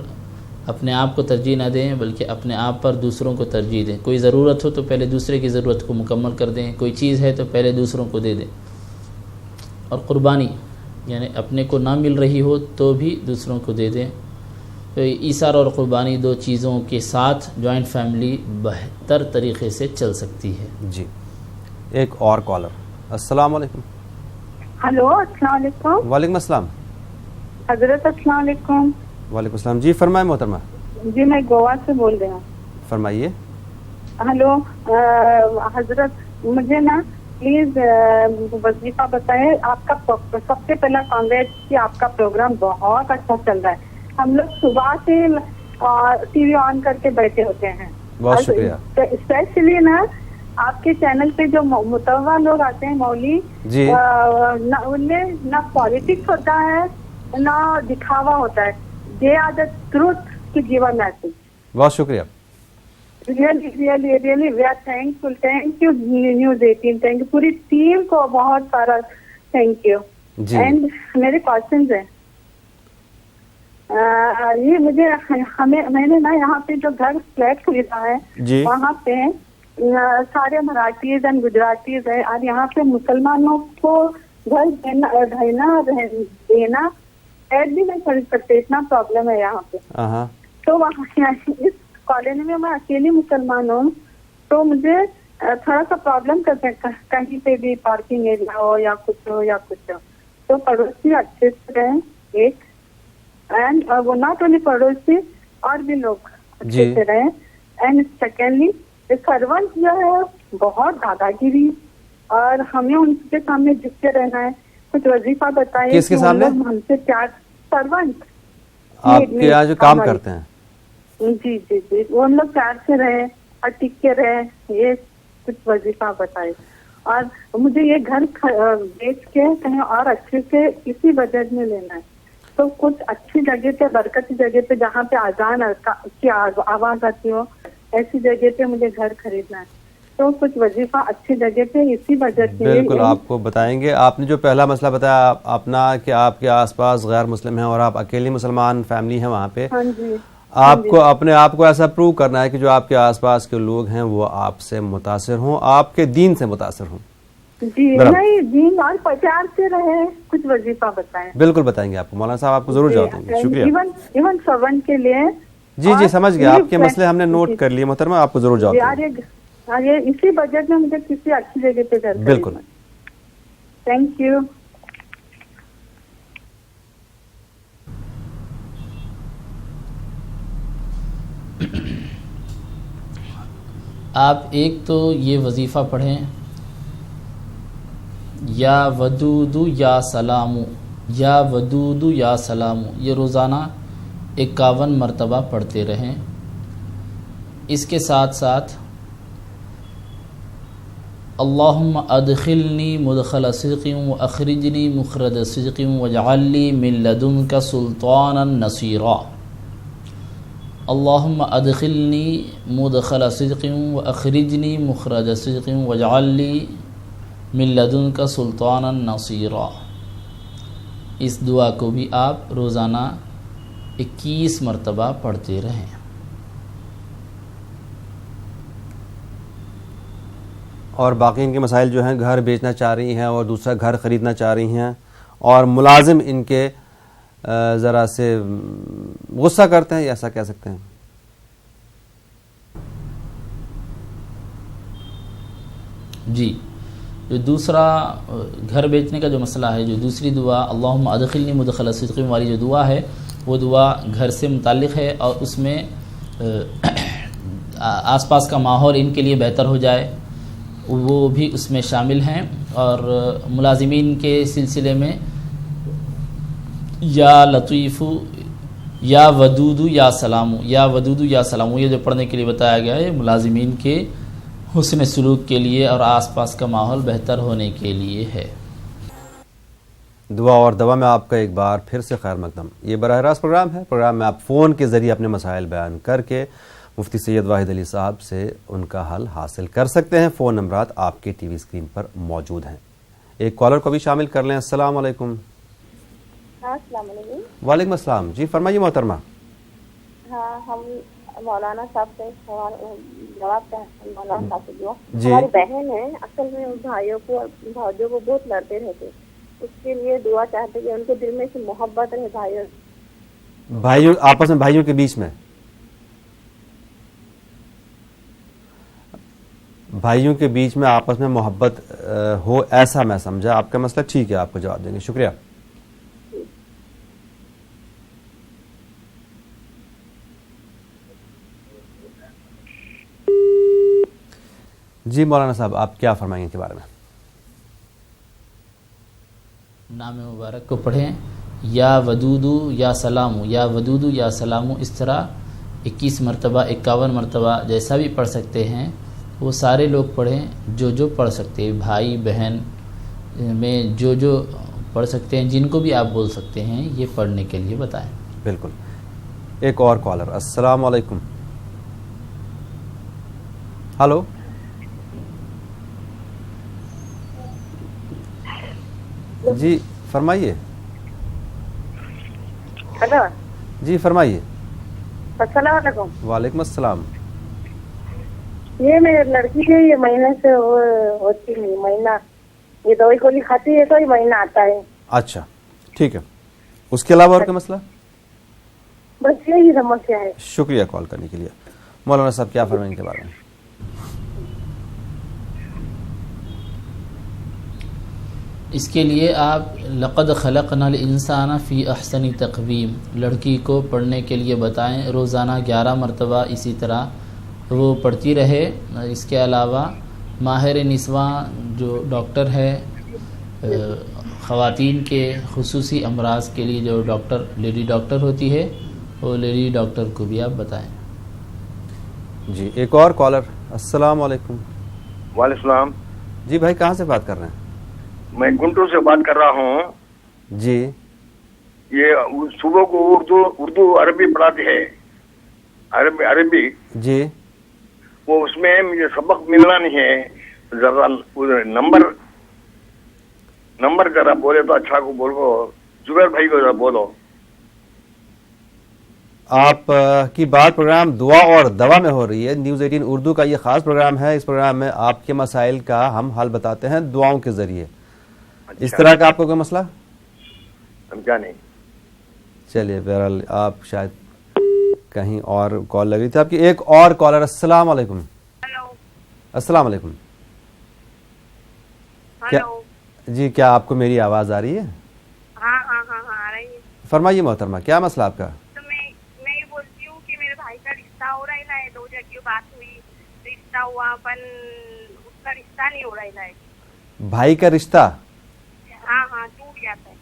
اپنے آپ کو ترجیح نہ دیں، بلکہ اپنے آپ پر دوسروں کو ترجیح دیں. کوئی ضرورت ہو تو پہلے دوسرے کی ضرورت کو مکمل کر دیں، کوئی چیز ہے تو پہلے دوسروں کو دے دیں. اور قربانی یعنی اپنے کو نہ مل رہی ہو تو بھی دوسروں کو دے دیں. تو ایثار اور قربانی 2 چیزوں کے ساتھ جوائنٹ فیملی بہتر طریقے سے چل سکتی ہے. جی ایک اور کالر. السلام علیکم. ہلو السلام علیکم. وعلیکم السلام. حضرت السلام علیکم. وعلیکم السلام. جی فرمائیں محترمہ. جی میں گوا سے بول رہی ہوں. فرمائیے. ہلو حضرت مجھے نا پلیز وظیفہ بتائیں. آپ کا سب سے پہلا کانگریس کہ آپ کا پروگرام بہت اچھا چل رہا ہے. ہم لوگ صبح سے ٹی وی آن کر کے بیٹھے ہوتے ہیں. بہت شکریہ. اسپیشلی نا آپ کے چینل پہ جو متوا لوگ آتے ہیں مولوی جی ان میں نہ پالیٹکس ہوتا ہے نہ دکھاوا ہوتا ہے. They are the truth to give a message. بہت شکریہ. really we are thankful. Thank you News 18. thank you پوری ٹیم کو بہت سارا تھینک یو. اینڈ میرے کوشچنز ہیں یہ میں نے نا یہاں پہ جو گھر فلیٹ خریدا ہے وہاں پہ سارے مراٹھیز اینڈ گجراتیز ہیں اور یہاں پہ مسلمانوں کو گھر دینا ایڈ بھی نہیں خرید سکتے. اتنا پرابلم ہے یہاں پہ. تو وہاں اس کالونی میں میں اکیلی مسلمان ہوں تو مجھے تھوڑا سا پرابلم کرتے ہیں کہیں پہ بھی پارکنگ ایریا ہو یا کچھ ہو. تو پڑوسی اچھے سے رہیں ایک اینڈ وہ ناٹ اونلی پڑوسی اور بھی لوگ اچھے سے رہیں. اینڈ سیکنڈلی سرونٹ جو ہے بہت دادا گیری اور ہمیں ان کے سامنے جھک کے رہنا ہے. کچھ وظیفہ بتائیے. کس کے سامنے؟ ہم سے پیار سرونٹ آپ کے یہاں جو کام کرتے ہیں. جی جی جی وہ ہم لوگ پیار سے رہے اور ٹک کے رہے. یہ کچھ وظیفہ بتائے. اور مجھے یہ گھر بیچ کے کہیں اور اچھے سے اسی بجٹ میں لینا ہے. تو کچھ اچھی جگہ پہ برکتی جگہ پہ جہاں پہ اذان کی آواز آتی ہو ایسی جگہ پہ مجھے گھر خریدنا ہے. تو کچھ وظیفہ اچھی جگہ پہ اسی بجٹ میں. بالکل آپ کو بتائیں گے. آپ نے جو پہلا مسئلہ بتایا اپنا کہ آپ کے آس پاس غیر مسلم ہیں اور آپ اکیلی مسلمان فیملی ہیں وہاں پہ. ہاں جی. آپ کو اپنے آپ کو ایسا پروو کرنا ہے کہ جو آپ کے آس پاس کے لوگ ہیں وہ آپ سے متاثر ہوں، آپ کے دین سے متاثر ہوں. جی نہیں دین اور پیار سے رہے. کچھ وظیفہ بتائیں. بالکل بتائیں گے آپ کو. مولانا صاحب آپ کو ضرور جواب دیں گے. شکریہ. ایون سرونٹ کے لیے. جی جی سمجھ گیا. آپ کے مسئلے ہم نے نوٹ کر لیے محترمہ. آپ کو ضرور جواب دیں گے. اسی بجٹ میں مجھے کسی اچھی جگہ پہ گھر. بالکل. Thank you. آپ ایک تو یہ وظیفہ پڑھیں یا ودود یا سلام یا ودود یا سلام. یہ روزانہ 51 مرتبہ پڑھتے رہیں. اس کے ساتھ ساتھ اللہم ادخلنی مدخل صدق واخرجنی مخرج صدق واجعل لی من لدنک سلطانا نصیرا. اللہم ادخلنی مدخل صدق واخرجنی مخرج صدق واجعل لی من لدنک سلطانا نصیرا. اس دعا کو بھی آپ روزانہ 21 مرتبہ پڑھتے رہیں. اور باقی ان کے مسائل جو ہیں گھر بیچنا چاہ رہی ہیں اور دوسرا گھر خریدنا چاہ رہی ہیں اور ملازم ان کے ذرا سے غصہ کرتے ہیں یا ایسا کہہ سکتے ہیں. جی جو دوسرا گھر بیچنے کا جو مسئلہ ہے، جو دوسری دعا اللہم ادخلنی مدخل صدق والی جو دعا ہے وہ دعا گھر سے متعلق ہے اور اس میں آس پاس کا ماحول ان کے لیے بہتر ہو جائے وہ بھی اس میں شامل ہیں. اور ملازمین کے سلسلے میں یا لطیف یا ودود یا سلام، یا ودود یا سلام، یہ جو پڑھنے کے لیے بتایا گیا ہے ملازمین کے حسن سلوک کے لیے اور آس پاس کا ماحول بہتر ہونے کے لیے ہے۔ دعا اور دوا میں آپ کا ایک بار پھر سے خیر مقدم۔ یہ براہ راست پروگرام ہے، پروگرام میں آپ فون کے ذریعے اپنے مسائل بیان کر کے مفتی سید واحد علی صاحب سے ان کا حل حاصل کر سکتے ہیں۔ فون نمبرات آپ کے ٹی وی اسکرین پر موجود ہیں۔ ایک کالر کو بھی شامل کر لیں۔ السلام علیکم۔ السلام علیکم۔ وعلیکم السلام، جی فرمائیے محترمہ۔ ہاں، ہم مولانا صاحب سے جواب چاہتے ہیں۔ مولانا صاحب سے جو جی، ہماری بہن ہے، اصل میں بھائیوں کو بھاؤجوں کو بہت لڑتے رہتے، اس کے لیے دعا چاہتے کہ ان کے دل میں سے محبت رہے بھائیوں آپس میں، بھائیوں کے بیچ میں، بھائیوں کے بیچ میں آپس میں محبت ہو، ایسا میں سمجھا آپ کا مسئلہ۔ ٹھیک ہے، آپ کو جواب دیں گے، شکریہ۔ جی مولانا صاحب، آپ کیا فرمائیں گے کے بارے میں؟ نام مبارک کو پڑھیں، یا ودودو یا سلامو، یا ودودو یا سلامو، اس طرح 21 مرتبہ 51 مرتبہ جیسا بھی پڑھ سکتے ہیں وہ سارے لوگ پڑھیں جو پڑھ سکتے ہیں، بھائی بہن میں جو پڑھ سکتے ہیں، جن کو بھی آپ بول سکتے ہیں یہ پڑھنے کے لیے بتائیں۔ بالکل۔ ایک اور کالر۔ السلام علیکم۔ ہلو، جی فرمائیے۔ ہلو جی فرمائیے۔ السلام علیکم۔ وعلیکم السلام۔ یہ میرے لڑکی کے یہ مہینے سے ہوتی ہے، مہینہ یہ دوائی گولی کھاتی ہے تو یہ مہینہ آتا ہے۔ اچھا ٹھیک ہے، اس کے علاوہ اور کوئی مسئلہ؟ بس یہی سمسیا ہے۔ شکریہ کال کرنے کے لیے۔ مولانا صاحب کیا فرمائیں کے بارے میں؟ اس کے لیے آپ لقد خلقنا الانسان فی احسن تقویم لڑکی کو پڑھنے کے لیے بتائیں، روزانہ 11 مرتبہ اسی طرح وہ پڑھتی رہے۔ اس کے علاوہ ماہر نسواں جو ڈاکٹر ہے، خواتین کے خصوصی امراض کے لیے جو ڈاکٹر لیڈی ڈاکٹر ہوتی ہے، وہ لیڈی ڈاکٹر کو بھی آپ بتائیں۔ جی ایک اور کالر۔ السلام علیکم۔ وعلیکم السلام۔ جی بھائی کہاں سے بات کر رہے ہیں؟ میں گنٹور سے بات کر رہا ہوں۔ جی یہ صبح کو اردو عربی پڑھاتے ہیں، عربی جی، وہ اس میں مجھے سبق ملنا نہیں ہے، ذرا نمبر ذرا بولے تو اچھا کو بولو، زبیر بھائی کو ذرا بولو۔ آپ کی بات پروگرام دعا اور دوا میں ہو رہی ہے، نیوز 18 اردو کا یہ خاص پروگرام ہے۔ اس پروگرام میں آپ کے مسائل کا ہم حل بتاتے ہیں دعاؤں کے ذریعے۔ اس طرح کا آپ کو کوئی مسئلہ؟ سمجھا نہیں۔ چلیے بہرحال آپ شاید کہیں اور کال لگ رہی تھی آپ کی۔ ایک اور کالر۔ السلام علیکم۔ السلام علیکم۔ جی کیا آپ کو میری آواز آ رہی ہے؟ ہاں ہاں ہاں ہاں آ رہی ہے۔ فرمائیے محترمہ، کیا مسئلہ آپ کا؟ تو میں یہ بولتی ہوں کہ میرے بھائی کا رشتہ ہو رہا ہے، 2 جگہ بات ہوئی، رشتہ ہوا، پن اس کا رشتہ نہیں ہو رہا ہے۔ بھائی کا رشتہ؟ ہاں ہاں ٹوٹ جاتا ہے۔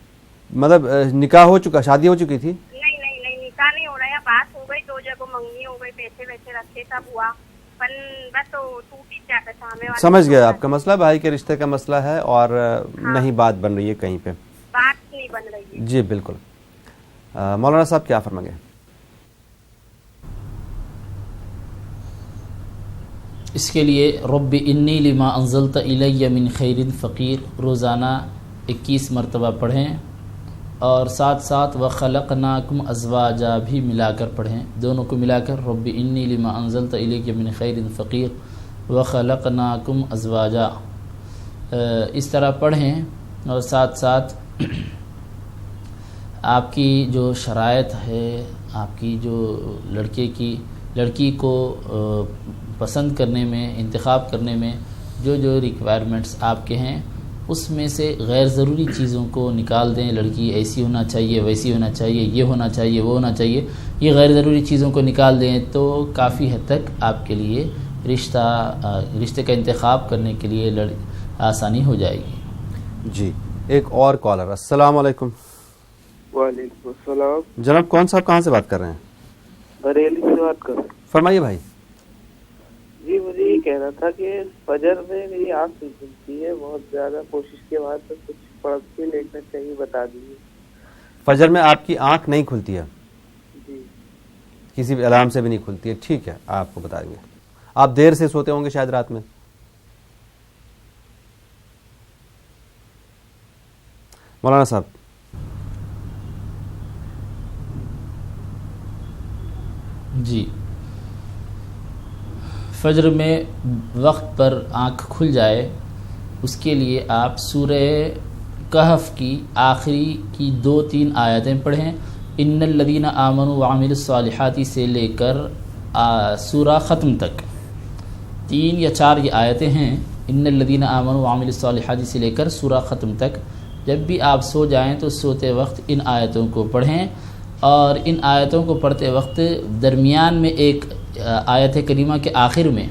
مطلب نکاح ہو چکا، شادی ہو چکی تھی؟ نہیں نکاح نہیں ہو رہا ہے، بات ہو گئی، 2 جگہ منگنی ہو گئی، پیسے ویسے رکھے سب ہوا، پن بس ٹوٹ ہی جاتا تھا ہمیں۔ سمجھ گیا آپ کا مسئلہ، بھائی کے رشتے کا مسئلہ ہے اور نہیں بات بن رہی ہے کہیں پہ، بات نہیں بن رہی ہے۔ جی بالکل۔ مولانا صاحب کیا فرمائیں گے؟ اس کے لیے رب انی لما انزلت الی من خیر فقیر روزانہ 21 مرتبہ پڑھیں، اور ساتھ ساتھ وخلقناکم ازواجا بھی ملا کر پڑھیں، دونوں کو ملا کر رب انی لما انزلت الی من خیر فقیر وخلقناکم ازواجا اس طرح پڑھیں۔ اور ساتھ ساتھ آپ کی جو شرائط ہے، آپ کی جو لڑکی کو پسند کرنے میں، انتخاب کرنے میں جو ریکوائرمنٹس آپ کے ہیں، اس میں سے غیر ضروری چیزوں کو نکال دیں۔ لڑکی ایسی ہونا چاہیے، ویسی ہونا چاہیے، یہ ہونا چاہیے، وہ ہونا چاہیے، یہ غیر ضروری چیزوں کو نکال دیں تو کافی حد تک آپ کے لیے رشتے کا انتخاب کرنے کے لیے آسانی ہو جائے گی۔ جی ایک اور کالر. السلام علیکم. وعلیکم السلام. جناب کون صاحب کہاں سے بات کر رہے ہیں؟ بریلی سے بات کر رہے ہیں. فرمائیے بھائی. جی مجھے یہ کہنا تھا کہ فجر میں میری آنکھ نہیں کھلتی ہے, بہت زیادہ کوشش کے بعد تو کچھ پڑھ کے لیٹنا چاہیے, بتا دیجیے. فجر میں آپ کی آنکھ نہیں کھلتی ہے؟ جی. کسی بھی الارم سے بھی نہیں کھلتی ہے؟ ٹھیک ہے آپ کو بتائیں گے. آپ دیر سے سوتے ہوں گے شاید رات میں. مولانا صاحب. جی فجر میں وقت پر آنکھ کھل جائے اس کے لیے آپ سورہ کہف کی آخری کی 2-3 آیتیں پڑھیں. ان الذین آمنوا وعملوا الصالحات سے لے کر سورہ ختم تک 3 یا 4 یہ آیتیں ہیں. ان الذین آمنوا وعملوا الصالحات سے لے کر سورہ ختم تک جب بھی آپ سو جائیں تو سوتے وقت ان آیتوں کو پڑھیں, اور ان آیتوں کو پڑھتے وقت درمیان میں ایک آیت کریمہ کے آخر میں,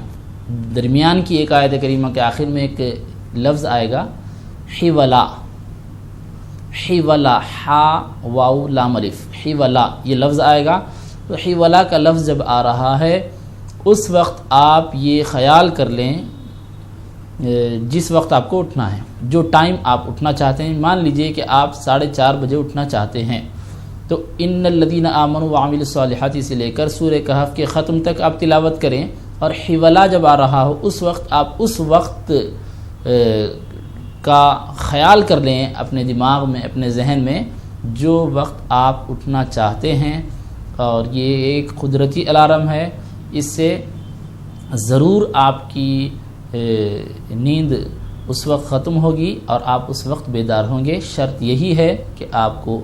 درمیان کی ایک آیت کریمہ کے آخر میں ایک لفظ آئے گا حولا. حولا ہا واو لام الف, حولا یہ لفظ آئے گا. تو حولا کا لفظ جب آ رہا ہے اس وقت آپ یہ خیال کر لیں جس وقت آپ کو اٹھنا ہے, جو ٹائم آپ اٹھنا چاہتے ہیں. مان لیجئے کہ آپ 4:30 بجے اٹھنا چاہتے ہیں, تو ان الذین آمنوا وعملوا الصالحات سے لے کر سورہ کہف کے ختم تک آپ تلاوت کریں, اور حوالہ جب آ رہا ہو اس وقت آپ اس وقت کا خیال کر لیں اپنے دماغ میں, اپنے ذہن میں, جو وقت آپ اٹھنا چاہتے ہیں. اور یہ ایک قدرتی الارم ہے, اس سے ضرور آپ کی نیند اس وقت ختم ہوگی اور آپ اس وقت بیدار ہوں گے. شرط یہی ہے کہ آپ کو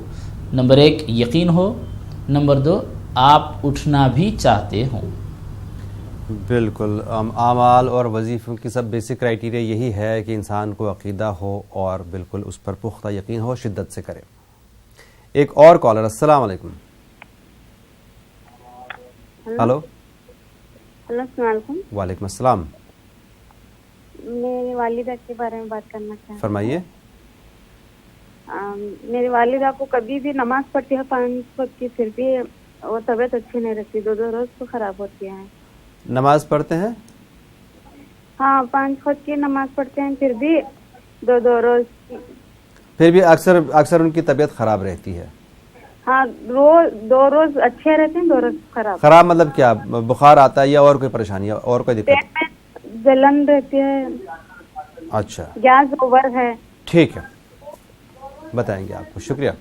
نمبر 1 یقین ہو, نمبر 2 آپ اٹھنا بھی چاہتے ہوں. بالکل. اعمال اور وظیفوں کی سب بیسک کرائیٹیریا یہی ہے کہ انسان کو عقیدہ ہو اور بالکل اس پر پختہ یقین ہو, شدت سے کرے. ایک اور کالر. السلام علیکم. ہلو. السلام علیکم. وعلیکم السلام. میری والدہ کے بارے میں بات کرنا چاہتی ہوں. فرمائیے. میری والدہ کو کبھی بھی نماز پڑھتی ہے 5 وقت کی, پھر بھی وہ طبیعت اچھی نہیں رہتی, 2 روز کو خراب ہوتی ہے. نماز پڑھتے ہیں؟ ہاں 5 وقت کی نماز پڑھتے ہیں, پھر بھی 2 روز, پھر بھی اکثر ان کی طبیعت خراب رہتی ہے. ہاں 2 روز اچھے رہتے ہیں, 2 روز خراب مطلب کیا؟ بخار آتا ہے یا اور کوئی پریشانی ہے, اور کوئی دقت؟ پیٹ میں جلن رہتی ہے. اچھا, گیس اوور ہے. ٹھیک ہے, بتائیں گے آپ کو. شکریہ.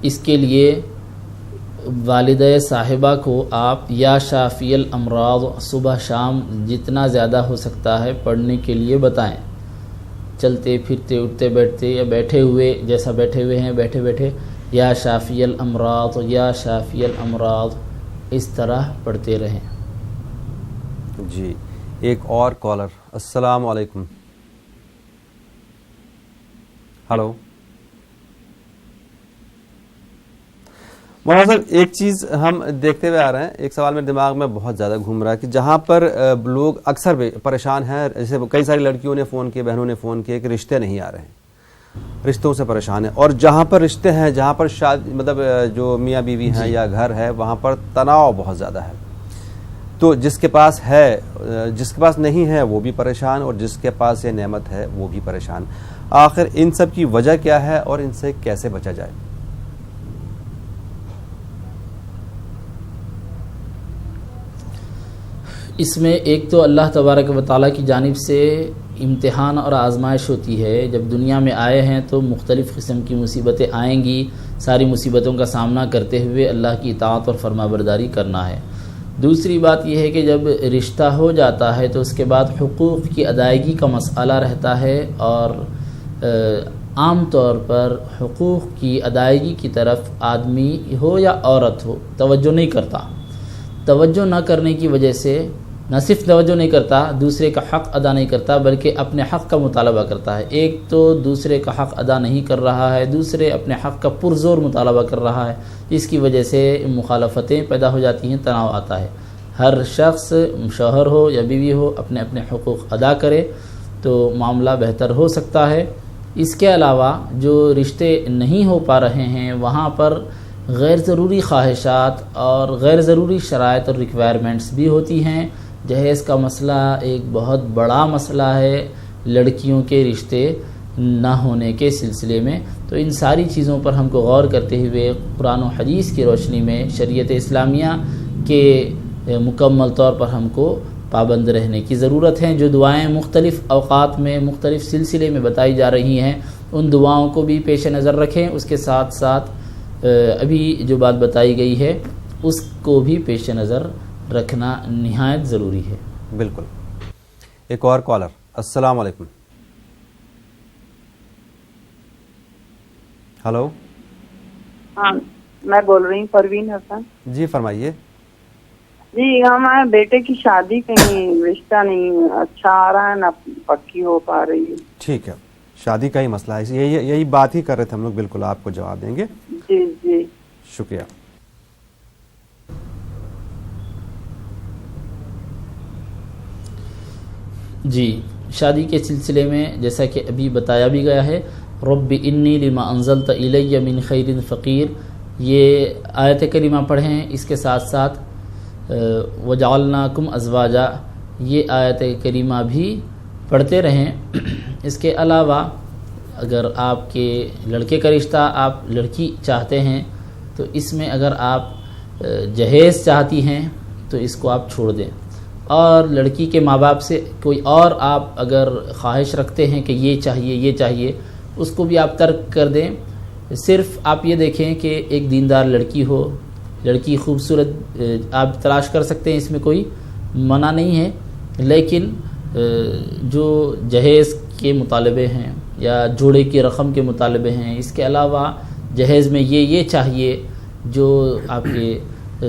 اس کے لیے والدہ صاحبہ کو آپ یا شافی الامراض صبح شام جتنا زیادہ ہو سکتا ہے پڑھنے کے لیے بتائیں. چلتے پھرتے, اٹھتے بیٹھتے, یا بیٹھے ہوئے جیسا بیٹھے ہوئے ہیں بیٹھے بیٹھے یا شافی الامراض یا شافی الامراض اس طرح پڑھتے رہیں. جی ایک اور کالر. السلام علیکم. ہلو. مولانا صاحب ایک چیز ہم دیکھتے ہوئے آ رہے ہیں, ایک سوال میرے دماغ میں بہت زیادہ گھوم رہا ہے کہ جہاں پر لوگ اکثر پریشان ہیں, جیسے کئی ساری لڑکیوں نے فون کیے, بہنوں نے فون کیے کہ رشتے نہیں آ رہے ہیں, رشتوں سے پریشان ہیں, اور جہاں پر رشتے ہیں, جہاں پر شادی مطلب جو میاں بیوی ہیں یا گھر ہے, وہاں پر تناؤ بہت زیادہ ہے. تو جس کے پاس ہے, جس کے پاس نہیں ہے وہ بھی پریشان, اور جس کے پاس یہ نعمت ہے وہ بھی پریشان. آخر ان سب کی وجہ کیا ہے اور ان سے کیسے بچا جائے؟ اس میں ایک تو اللہ تبارک و تعالیٰ کی جانب سے امتحان اور آزمائش ہوتی ہے. جب دنیا میں آئے ہیں تو مختلف قسم کی مصیبتیں آئیں گی, ساری مصیبتوں کا سامنا کرتے ہوئے اللہ کی اطاعت اور فرما برداری کرنا ہے. دوسری بات یہ ہے کہ جب رشتہ ہو جاتا ہے تو اس کے بعد حقوق کی ادائیگی کا مسئلہ رہتا ہے, اور عام طور پر حقوق کی ادائیگی کی طرف آدمی ہو یا عورت ہو توجہ نہیں کرتا. توجہ نہ کرنے کی وجہ سے نہ صرف توجہ نہیں کرتا, دوسرے کا حق ادا نہیں کرتا, بلکہ اپنے حق کا مطالبہ کرتا ہے. ایک تو دوسرے کا حق ادا نہیں کر رہا ہے, دوسرے اپنے حق کا پرزور مطالبہ کر رہا ہے, جس کی وجہ سے مخالفتیں پیدا ہو جاتی ہیں, تناؤ آتا ہے. ہر شخص شوہر ہو یا بیوی ہو اپنے اپنے حقوق ادا کرے تو معاملہ بہتر ہو سکتا ہے۔ اس کے علاوہ جو رشتے نہیں ہو پا رہے ہیں وہاں پر غیر ضروری خواہشات اور غیر ضروری شرائط اور ریکوائرمنٹس بھی ہوتی ہیں۔ جہیز کا مسئلہ ایک بہت بڑا مسئلہ ہے لڑکیوں کے رشتے نہ ہونے کے سلسلے میں، تو ان ساری چیزوں پر ہم کو غور کرتے ہوئے قرآن و حدیث کی روشنی میں شریعت اسلامیہ کے مکمل طور پر ہم کو پابند رہنے کی ضرورت ہے۔ جو دعائیں مختلف اوقات میں مختلف سلسلے میں بتائی جا رہی ہیں ان دعاؤں کو بھی پیش نظر رکھیں، اس کے ساتھ ساتھ ابھی جو بات بتائی گئی ہے اس کو بھی پیش نظر رکھنا نہایت ضروری ہے۔ بالکل۔ ایک اور کالر، السلام علیکم۔ ہلو، ہاں میں بول رہی ہوں پروین حسن۔ جی فرمائیے۔ جی ہمارے بیٹے کی شادی کہیں رشتہ نہیں اچھا آ رہا ہے نہ پکی ہو پا رہی ہے۔ ٹھیک ہے، شادی کا ہی مسئلہ ہے، یہی بات ہی کر رہے تھے ہم لوگ، بالکل آپ کو جواب دیں گے۔ جی جی شکریہ۔ جی شادی کے سلسلے میں جیسا کہ ابھی بتایا بھی گیا ہے، رب انی لما انزلت الی من خیر فقیر، یہ آیت کریمہ پڑھیں، اس کے ساتھ ساتھ وجعلناکم ازواجا یہ آیت کریمہ بھی پڑھتے رہیں۔ اس کے علاوہ اگر آپ کے لڑکے کا رشتہ آپ لڑکی چاہتے ہیں تو اس میں اگر آپ جہیز چاہتی ہیں تو اس کو آپ چھوڑ دیں، اور لڑکی کے ماں باپ سے کوئی اور آپ اگر خواہش رکھتے ہیں کہ یہ چاہیے اس کو بھی آپ ترک کر دیں۔ صرف آپ یہ دیکھیں کہ ایک دیندار لڑکی ہو، لڑکی خوبصورت آپ تلاش کر سکتے ہیں، اس میں کوئی منع نہیں ہے، لیکن جو جہیز کے مطالبے ہیں یا جوڑے کی رقم کے مطالبے ہیں، اس کے علاوہ جہیز میں یہ چاہیے جو آپ کے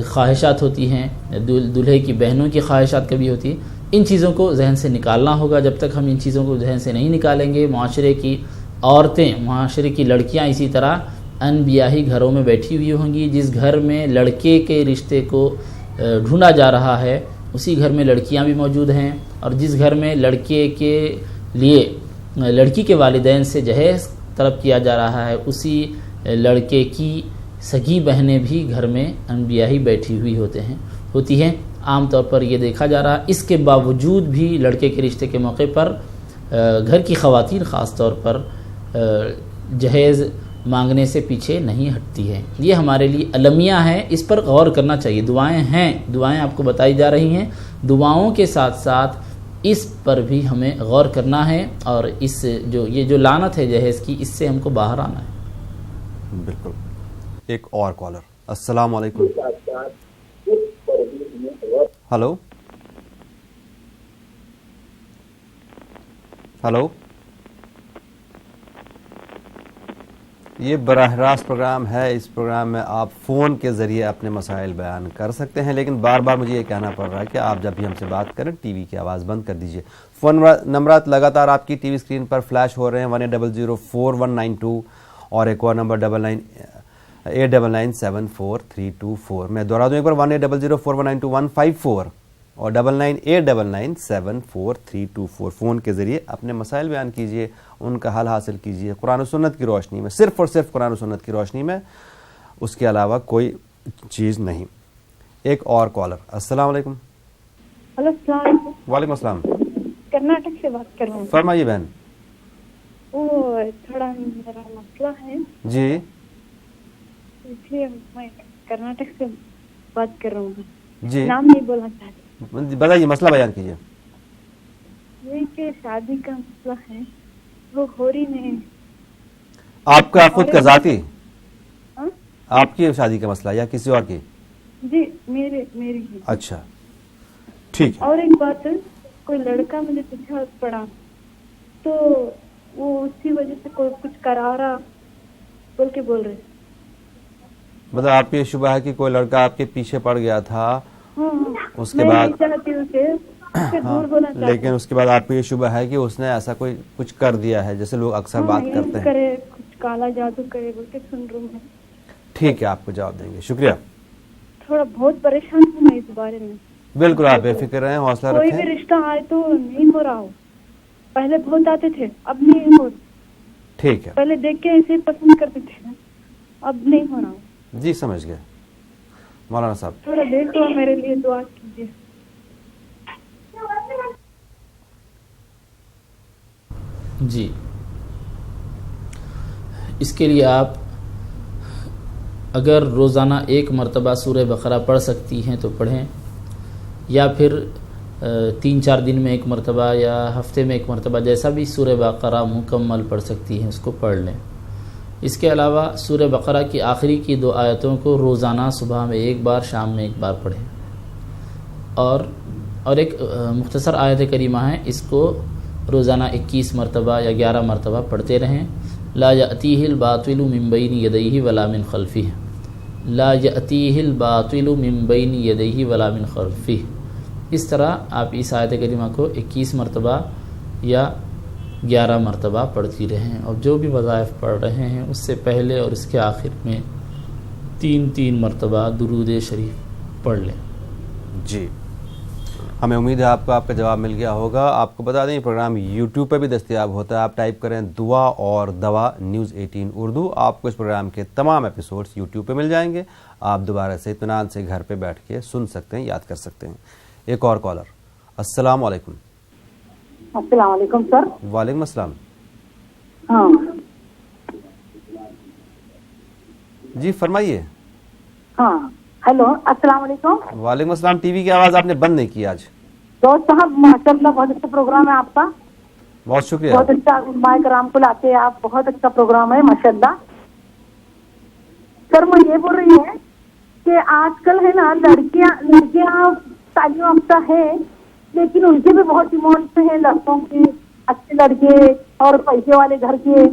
خواہشات ہوتی ہیں، دولہے کی بہنوں کی خواہشات کبھی ہوتی ہیں، ان چیزوں کو ذہن سے نکالنا ہوگا۔ جب تک ہم ان چیزوں کو ذہن سے نہیں نکالیں گے، معاشرے کی عورتیں، معاشرے کی لڑکیاں اسی طرح انبیاہی گھروں میں بیٹھی ہوئی ہوں گی۔ جس گھر میں لڑکے کے رشتے کو ڈھونڈا جا رہا ہے اسی گھر میں لڑکیاں بھی موجود ہیں، اور جس گھر میں لڑکے کے لیے لڑکی کے والدین سے جہیز طلب کیا جا رہا ہے اسی لڑکے کی سگی بہنیں بھی گھر میں انبیاہی بیٹھی ہوئی ہوتی ہیں۔ عام طور پر یہ دیکھا جا رہا ہے، اس کے باوجود بھی لڑکے کے رشتے کے موقع پر گھر کی خواتین خاص طور پر جہیز مانگنے سے پیچھے نہیں ہٹتی ہے۔ یہ ہمارے لیے المیہ ہے، اس پر غور کرنا چاہیے۔ دعائیں ہیں، دعائیں آپ کو بتائی جا رہی ہیں، دعاؤں کے ساتھ ساتھ اس پر بھی ہمیں غور کرنا ہے، اور یہ جو لعنت ہے جہیز کی، اس سے ہم کو باہر آنا ہے۔ بالکل۔ ایک اور کالر، السلام علیکم۔ ہلو ہلو، یہ براہ راست پروگرام ہے، اس پروگرام میں آپ فون کے ذریعے اپنے مسائل بیان کر سکتے ہیں، لیکن بار بار مجھے یہ کہنا پڑ رہا ہے کہ آپ جب بھی ہم سے بات کریں ٹی وی کی آواز بند کر دیجئے۔ فون نمبرات لگاتار آپ کی ٹی وی اسکرین پر فلیش ہو رہے ہیں، 18004192 اور ایک اور نمبر 9989974324۔ میں دوہرا دوں ایک بار، 18004192 اور 9989974324۔ فون کے ذریعے اپنے مسائل بیان کیجئے، ان کا حل حاصل کیجئے قرآن و سنت کی روشنی میں، صرف اور صرف قرآن و سنت کی روشنی میں، اس کے علاوہ کوئی چیز نہیں۔ ایک اور کالر، السلام علیکم۔ ہلو السلام علیکم۔ وعلیکم السلام۔ کرناٹک سے بات کر رہا ہوں۔ فرمائیے بہن۔ وہ تھوڑا میرا مسئلہ ہے جی، اس لیے میں کرناٹک سے بات کر رہا ہوں۔ جی نام نہیں بولنا چاہتی۔ بتائیے، مسئلہ بیان کیجیے۔ یہ کہ شادی کا مسئلہ ہے، وہ ہو رہی نہیں۔ آپ کا خود کا ذاتی؟ آپ کی شادی کا مسئلہ یا کسی اور کی؟ جی میری۔ اچھا ٹھیک ہے۔ اور ایک بات، کوئی لڑکا مجھے پیچھے پڑا تو وہ اسی وجہ سے کوئی کچھ کرا رہا بول کے بول رہے۔ مطلب آپ کو یہ شبہ ہے کہ کوئی لڑکا آپ کے پیچھے پڑ گیا تھا، اس کے بعد لیکن اس کے بعد آپ کو یہ شبہ ہے کہ اس نے ایسا کوئی کچھ کر دیا ہے، جیسے لوگ اکثر بات کرتے ہیں، کچھ کالا جادو کرے بول کے سن رہا ہوں۔ ٹھیک ہے، آپ کو جواب دیں گے، شکریہ۔ تھوڑا بہت پریشان ہوں میں اس بارے میں۔ بالکل آپ بے فکر رہیں, حوصلہ کوئی رکھیں. بھی رشتہ آئے تو نہیں ہو رہا ہو, پہلے بہت آتے تھے اب نہیں ہو, ٹھیک ہے, پہلے دیکھ کے ایسے پسند کرتے تھے اب نہیں ہو رہا ہو. جی سمجھ گئے. مولانا صاحب تھوڑا دیکھ لو, میرے لیے دعا کیجیے. جی اس کے لیے آپ اگر روزانہ ایک مرتبہ سورہ بقرہ پڑھ سکتی ہیں تو پڑھیں, یا پھر 3-4 دن میں ایک مرتبہ یا ہفتے میں ایک مرتبہ جیسا بھی سورہ بقرہ مکمل پڑھ سکتی ہیں اس کو پڑھ لیں. اس کے علاوہ سورہ بقرہ کی آخری کی 2 آیتوں کو روزانہ صبح میں ایک بار شام میں ایک بار پڑھیں, اور ایک مختصر آیت کریمہ ہے, اس کو روزانہ 21 مرتبہ یا 11 مرتبہ پڑھتے رہیں. لا یأتیہ الباطل من بین یدیہ ولا من خلفہ, لا یأتیہ الباطل من بین یدیہ ولا من خلفہ. اس طرح آپ اس آیت کریمہ کو 21 مرتبہ یا 11 مرتبہ پڑھتی رہیں, اور جو بھی وظائف پڑھ رہے ہیں اس سے پہلے اور اس کے آخر میں 3 مرتبہ درود شریف پڑھ لیں. جی ہمیں امید ہے آپ کا جواب مل گیا ہوگا. آپ کو بتا دیں یہ پروگرام یوٹیوب پہ بھی دستیاب ہوتا ہے, آپ ٹائپ کریں دعا اور دوا نیوز 18 اردو, آپ کو اس پروگرام کے تمام ایپیسوڈز یوٹیوب پہ مل جائیں گے. آپ دوبارہ سے اطمینان سے گھر پہ بیٹھ کے سن سکتے ہیں, یاد کر سکتے ہیں. ایک اور کالر. السلام علیکم. السلام علیکم سر. وعلیکم السلام. ہاں جی فرمائیے. ہاں ہیلو السلام علیکم. وعلیکم السلام. ٹی وی کی آواز آپ نے بند نہیں کی آج. دوست صاحب ماشاء اللہ بہت اچھا پروگرام ہے آپ کا, بہت شکریہ. بہت اچھا علماء کرام کو لاتے ہیں آپ, بہت اچھا پروگرام ہے ماشاء اللہ. سر میں یہ بول رہی ہوں کہ آج کل ہے نا لڑکیاں تعلیم یافتہ ہے لیکن ان کے بھی بہت ڈیمانڈ ہیں لڑکوں کے, اچھے لڑکے اور پیسے والے گھر کے.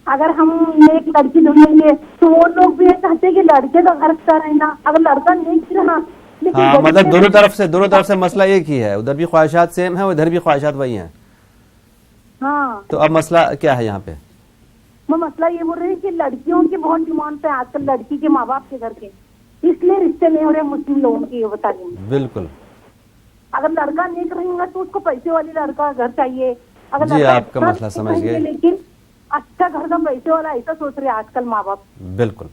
اگر ہم ایک لڑکی ڈھونڈیں گے تو وہ لوگ بھی یہ کہتے ہیں کہ لڑکے کا گھر کا رہنا, اگر لڑکا نہیں رہا. ہاں مطلب دونوں طرف سے مسئلہ ایک ہی ہے, ادھر بھی خواہشات سیم ہیں, ادھر بھی خواہشات وہی ہیں. ہاں تو اب مسئلہ کیا ہے یہاں پہ؟ میں مسئلہ یہ بول رہی ہوں کہ لڑکیوں کی بہت ڈیمانڈ ہے آج کل, لڑکی کے ماں باپ کے گھر کے, اس لیے رشتے نہیں ہو رہے مسلم لوگوں کی. یہ بتا دیں بالکل. اگر لڑکا نیک رہے گا تو اس کو پیسے والی لڑکا گھر چاہیے. اگر جی آپ کا مسئلہ سمجھ گئے, لیکن اچھا گھر کا پیسے والا ایسا سوچ رہے آج کل ماں باپ. بالکل.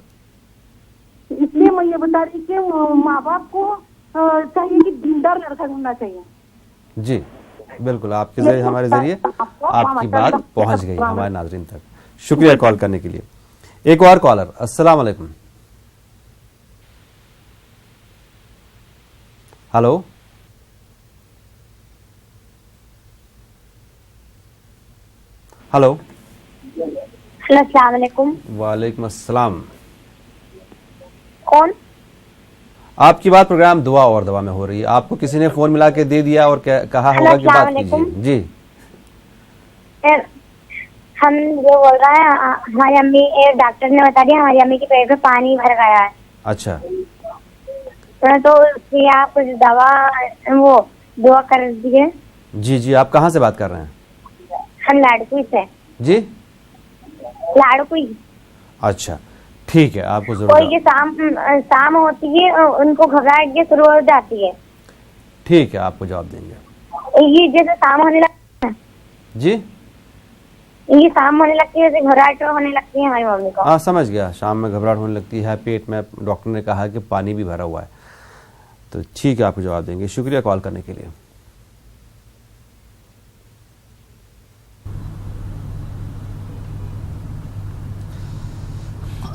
اس لیے میں یہ بتا رہی کہ ماں باپ کو چاہیے کہ دیندار لڑکا ڈھونڈنا چاہیے. جی بالکل, آپ کے ذریعے ہمارے ذریعے آپ کی بات پہنچ گئی ہمارے ناظرین تک. شکریہ کال کرنے کے لیے. ایک اور کالر. السلام علیکم. Hello hello. السلام علیکم. وعلیکم السلام. کون؟ آپ کی بات پروگرام دعا اور دوا میں ہو رہی ہے. آپ کو کسی نے فون ملا کے دے دیا اور کہا ہوگا کہ بات کیجیے. جی ہم جو بول رہے ہیں ہماری امی, ڈاکٹر نے بتا دیا ہماری امی کے پیٹ میں پانی بھر گیا ہے. اچھا تو اس کی آپ کچھ دعا کر دیجیے. جی جی آپ کہاں سے بات کر رہے ہیں؟ ہم لاڑکوئی سے. جی لاڑکوئی. اچھا ٹھیک ہے, آپ کو ضرور. کوئی شام ہوتی ہے ان کو گھبراہٹ یہ شروع ہو جاتی ہے. ٹھیک ہے آپ کو جواب دیں گے. یہ جیسے شام ہونے لگتا ہے. جی یہ شام ہونے لگتی ہے جیسے گھبراہٹ ہونے لگتی ہے ہماری ممی کو. ہاں سمجھ گیا, شام میں گھبراہٹ ہونے لگتی ہے, پیٹ میں ڈاکٹر نے کہا کہ پانی بھی بھرا ہوا ہے. تو ٹھیک ہے آپ کو جواب دیں گے. شکریہ کال کرنے کے لیے.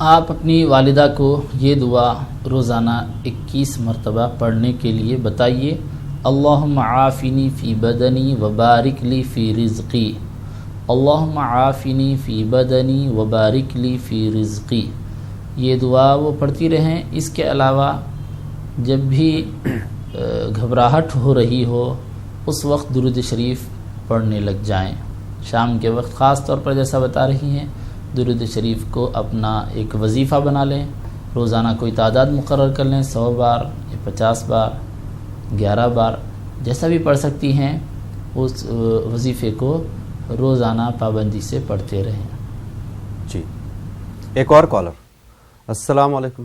آپ اپنی والدہ کو یہ دعا روزانہ 21 مرتبہ پڑھنے کے لیے بتائیے. اللہم عافنی فی بدنی وبارک لی فی رزقی, اللہم عافنی فی بدنی وبارک لی فی رزقی. یہ دعا وہ پڑھتی رہیں. اس کے علاوہ جب بھی گھبراہٹ ہو رہی ہو اس وقت درود شریف پڑھنے لگ جائیں. شام کے وقت خاص طور پر جیسا بتا رہی ہیں درود شریف کو اپنا ایک وظیفہ بنا لیں. روزانہ کوئی تعداد مقرر کر لیں, 100 بار یا 50 بار 11 بار جیسا بھی پڑھ سکتی ہیں. اس وظیفے کو روزانہ پابندی سے پڑھتے رہیں. جی ایک اور کالر. السلام علیکم.